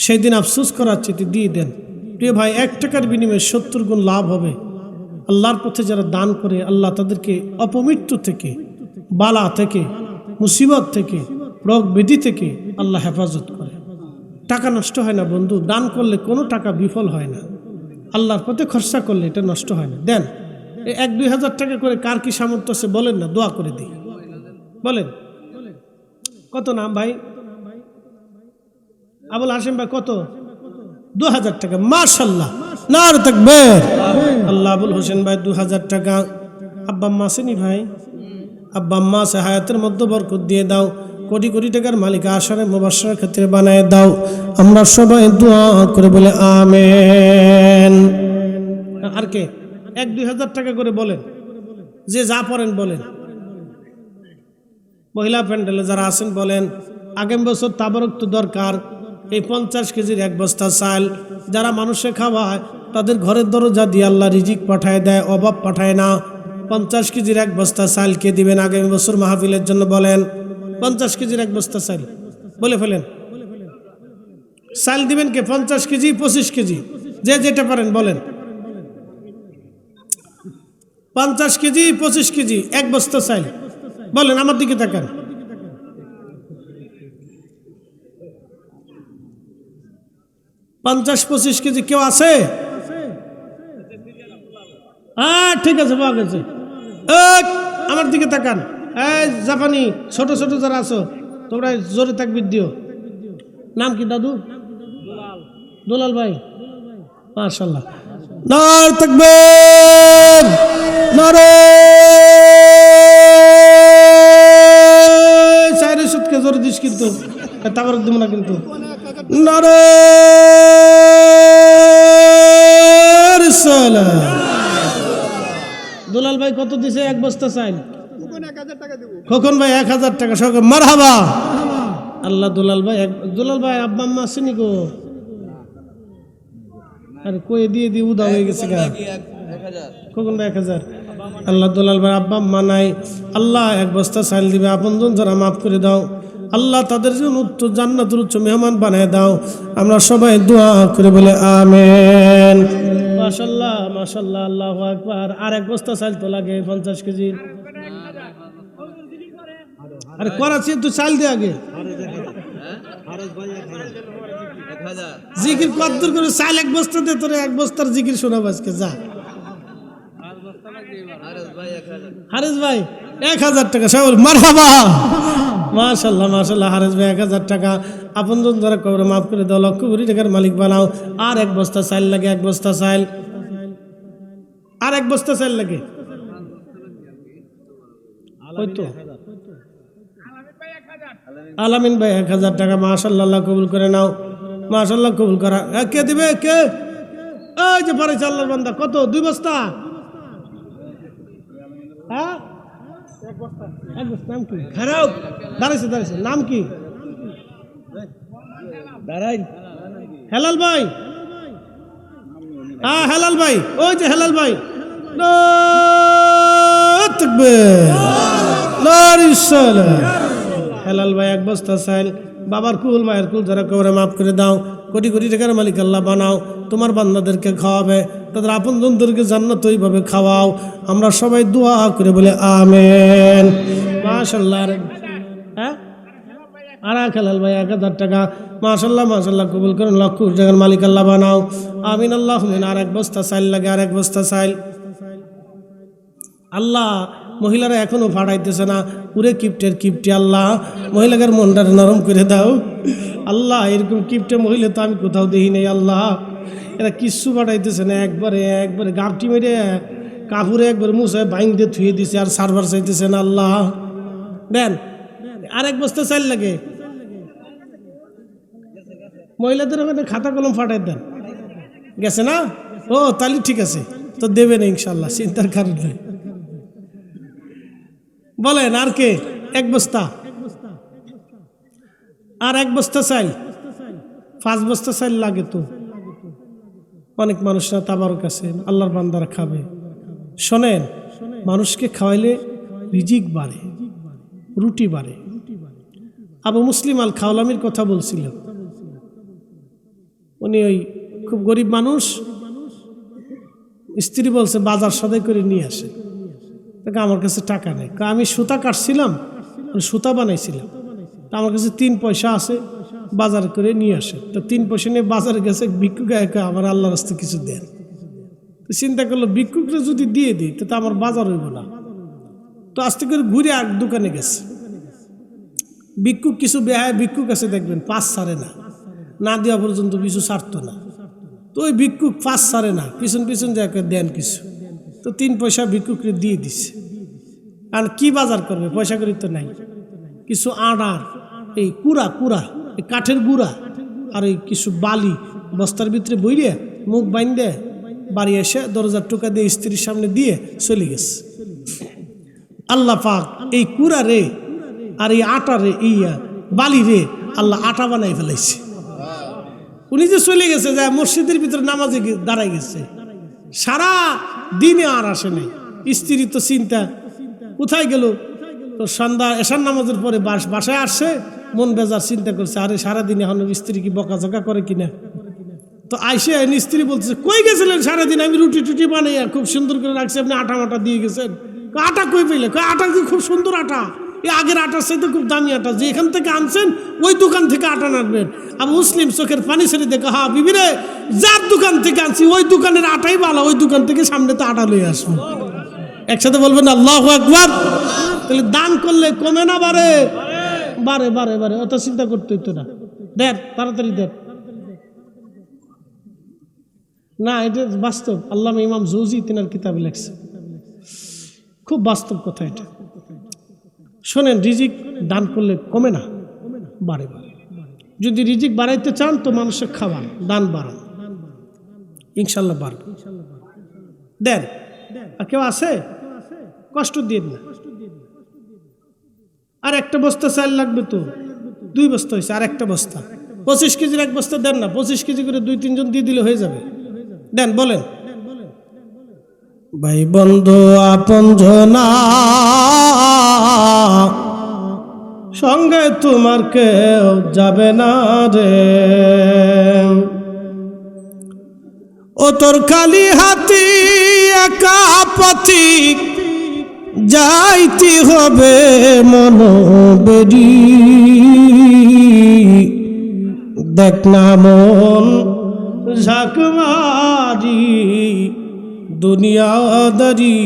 সেই দিন আফসোস করার চেয়ে দিয়ে দেন। প্রিয় ভাই, 1 টাকার বিনিময়ে 70 গুণ লাভ হবে। আল্লাহর পথে যারা দান করে আল্লাহ তাদেরকে অপমৃত্যু থেকে, বালা থেকে, মুসিবত থেকে, রোগ ব্যাধি থেকে আল্লাহ হেফাজত করে। টাকা নষ্ট হয় না বন্ধু। দান করলে কোনো টাকা বিফল হয় না। আল্লাহর পথে খরচা করলে এটা নষ্ট হয় না। দেন 1-2 হাজার টাকা করে কার কি সামর্থ্য আছে বলেন না, দোয়া করে দিই। বলেন কত নাম ভাই? আবুল হাসিম ভাই কত? 2000 টাকা। মাশাআল্লাহ, নারে তাকবীর। আল্লাহ আবুল হোসেন ভাই 2000 টাকা। আব্বা আম্মা আসেনি ভাই? আব্বা আম্মা আছে, হায়াতের মধ্যে বরকত দিয়ে দাও। কোটি কোটি টাকার মালিক আশারে মুবাশশারের ক্ষেত্রে বানায় দাও। আমরা সবাই দোয়া করে বলে আমিন। আর কে? 1-2 হাজার টাকা করে বলেন, যে যা পড়েন বলেন। মহিলা প্যান্ডেলে যারা আছেন বলেন। আগামী বছর তাবারক তো দরকার। এই 50 কেজির 1 বস্তা চাল যারা মানুষে খাওয়ায় তাদের ঘরের দরজা দিয়ে আল্লাহ রিজিক পাঠায় দেয়, অভাব পাঠায় না। 50 কেজির 1 বস্তা চাল কে দিবেন আগামী বছর মাহফিলের জন্য বলেন? 50 কেজির 1 বস্তা চাল বলে ফেলেন। চাল দিবেন কে? 50 কেজি, 25 কেজি, যে যেটা পারেন বলেন। 50 কেজি, 25 কেজি, 1 বস্তা চাল বলেন। আমার দিকে তাকান। পঞ্চাশ 25 কেজি কেউ আছে? হ্যাঁ ঠিক আছে, পাওয়া গেছে। আমার দিকে তাকান। এই জাপানি ছোট ছোট যারা আছো তোমরা জোরে তাকবীর দিও। নাম কি দাদু? দুলাল ভাই। মাশাআল্লাহ, নারে তাকবীর, নারে চাইরে সুতকে জোরে দিস কিন্তু, তাবারক দিব না কিন্তু। নারে রিসালাত। দুলাল ভাই কত দিছে? 1 বস্তা চাল। খোকন ভাই 1000 টাকা। সকল মারহাবা। আল্লাহ দুলাল ভাই আব্বা আম্মা আসেনি গো? আরে কই দিয়ে উদা হয়ে গেছে গা। খোকন ভাই 1000। আল্লাহ দুলাল ভাই আব্বা আম্মা নাই, আল্লাহ এক বস্তা চাল দিবে, আপনজন যারা মাফ করে দাও আল্লাহ, তাদের জন্য উত্তর জান্নাতের উচ্চ মেহমান বানায় দাও। আমরা সবাই দোয়া করে বলে আমিন। মাশাআল্লাহ মাশাআল্লাহ, আল্লাহু আকবার। আর এক বস্তা চাল তো লাগে 50 কেজি। আরে করাচ্ছি তুই চাল দে আগে। জিকির কদ্দুর করে চাল এক বস্তা দে, তোরে এক বস্তার জিকির শোনাব আজকে। যা হারিস ভাই 1000 টাকা, সবাই মারহাবা। মাশাআল্লাহ মাশাআল্লাহ, হারিস ভাই 1000 টাকা। আপনজন যারা কবরে মাফ করে দাও, লক্ষ কোটি টাকার মালিক বানাও। আর এক বস্তা চাল লাগে, এক বস্তা চাল, আর এক বস্তা চাল লাগে। ওই তো আলামিন ভাই 1000 টাকা। মাশাআল্লাহ, আল্লাহ কবুল করে নাও। মাশাআল্লাহ কবুল করা। কে দিবে কে? এই যে পারে আল্লাহর বান্দা। কত? 2 বস্তা? হ্যাঁ, এক বস্তা। নাম কি? খারাপ দাঁড়াইছে দাঁড়াইছে, নাম কি? দাঁড়াই হেলাল ভাই। হ্যাঁ হেলাল ভাই, ওই যে হেলাল ভাই। হেলাল ভাই 1 বস্তা চাইল। বাবার কুল মায়ের কুল যারা কবরে মাফ করে দাও, কোটি কোটি টাকার মালিক আল্লাহ বানাও। তোমার বান্দাদেরকে খাওয়াবে, তাদের আপনজনদেরকে জান্নাত ওইভাবে খাওয়াও। আমরা সবাই দোয়া করে বলে আমিন। মাশাআল্লাহ। হ্যাঁ, আর হেলাল ভাই 1000 টাকা। মাশাআল্লাহ মাশাআল্লাহ, কবুল করেন, লক্ষ কোটি টাকার মালিক আল্লাহ বানাও। আমিন আল্লাহ। আর 1 বস্তা চাইল লাগে, আর 1 বস্তা চাইল। আল্লাহ, মহিলারা এখনো ফাটাইতেছে না, পুরে কিপ্টের কিপ্টে। আল্লাহ, মহিলাদের মনটারে নরম করে দাও। আল্লাহ, এরকম কিপ্টে মহিলা তো আমি কোথাও দেখি নাই। আল্লাহ, এরা কিচ্ছু ফাটাইতেছে না, একবারে একবারে গাপটি মেরে কাপড়ে একবারে মুসায় বাইং দিয়ে ধুয়ে দিছে, আর সার্ভার চাইতেছে না। আল্লাহ দেন, আর 1 বস্তা চাইল লাগে। মহিলাদের ওখানে খাতা কলম ফাটাই দেন। গেছে না? ও তাহলে ঠিক আছে, তো দেবে না ইনশাল্লাহ, চিন্তার কারণ নেই। বলেন আর কে? 1 বস্তা। আর 1 বস্তা চাইল। 5 বস্তা চাইল লাগে তো। অনেক মানুষরা তাবারক আছে, আল্লাহর বান্দারা খাবে। শোনেন, মানুষকে খাওয়াইলে রিজিক বাড়ে, রুটি বাড়ে। আবু মুসলিম আল খাওলামির কথা বলছিল। উনি ওই খুব গরিব মানুষ, স্ত্রী বলছে বাজার সদাই করে নিয়ে আসে। আমার কাছে টাকা নেই, আমি সুতা কাটছিলাম, সুতা বানাইছিলাম, তা আমার কাছে 3 পয়সা আছে, বাজার করে নিয়ে আসে। তো 3 পয়সা নিয়ে বাজারে গেছে, ভিক্ষুক আমার আল্লাহর রাস্তায় কিছু দেন। তো চিন্তা করলো ভিক্ষুকরা যদি দিয়ে দিই তো আমার বাজার হইব না। তো আস্তে করে ঘুরে আর দোকানে গেছে। ভিক্ষুক কিছু বেহায় ভিক্ষুক আছে দেখবেন, 5 ছাড়ে না, না দেওয়া পর্যন্ত কিছু ছাড়তো না। তো ওই ভিক্ষুক 5 ছাড়ে না, পিছন পিছন যায় দেন কিছু। তো 3 পয়সা ভিক্ষুকরে দিয়ে দিছে। আর কি বাজার করবে, পয়সা করি তো নাই। কিছু আড়ার, এই কুড়া এই কাঠের গুঁড়া, আর এই কিছু বালি বস্তার ভিতরে বইরে মুখ বাইন্দে বাড়ি এসে দরজার টোকা দিয়ে স্ত্রীর সামনে দিয়ে চলে গেছে। আল্লাহ পাক এই কুড়া রে আর এই আটা রে, এই বালি রে আল্লাহ আটা বানাই ফেলাইছে। উনি যে চলে গেছে, যায় মসজিদের ভিতরে নামাজে দাঁড়াই গেছে, সারা দিনে আর আসে নাই। স্ত্রী তো চিন্তা, কোথায় গেল? তো সন্ধ্যা এশার নামাজের পরে বাসায় আসছে, মন বেজার, চিন্তা করছে আরে সারাদিন এখন স্ত্রী কি বকাঝকা করে কিনা। তো আইসে স্ত্রী বলছে, কই গেছিলেন সারাদিন? আমি রুটি টুটি বানাইয়া খুব সুন্দর করে রাখছি, আপনি আটা মাটা দিয়ে গেছেন। আটা কই পেলে? আটা কি খুব সুন্দর আটা, এই আগের আটার সাথে খুব দামি আটা, যে এখান থেকে আনছেন ওই দোকান থেকে আটা নাড়বেন। আবু মুসলিম চোখের পানি ছেড়ে দেখো, হ্যাঁ বিবিরে, যার দোকান থেকে আনছি ওই দোকানের আটাই ভালো, ওই দোকান থেকে সামনে তো আটা লয়ে আসবো। একসাথে বলবেন আল্লাহু আকবার। তাহলে দান করলে কমে না বাড়ে? বাড়ে বাড়ে বাড়ে, অত চিন্তা করতে হইতো না। দেন তাড়াতাড়ি দেন। না, এটা বাস্তব। আল্লামা ইমাম জৌজি তিনার কিতাবে লেখছে, খুব বাস্তব কথা এটা। শোনেন, রিজিক দান করলে কমে না, বাড়ে বাড়ে। যদি রিজিক বাড়াইতে চান তো মানুষের খাওয়ান, দান বাড়ান, ইনশাল্লাহ বাড়বে। দেন। আর কেউ আছে? কষ্ট দিয়ে না। আর 1 বস্তা চাল লাগবে তো, 2 বস্তা হয়েছে, আর 1 বস্তা। 25 কেজির 1 বস্তা দেন না, 25 কেজি করে 2-3 জন দিয়ে দিলে হয়ে যাবে। দেন, বলেন। ভাই বন্ধু আপন জনা সঙ্গে তোমার কেউ যাবে না রে। ও তোর খালি হাতি একা পথিক যাইতে হবে মনোবেরি। দেখ না মন ঝাঁক মারি দুনিয়াদারি।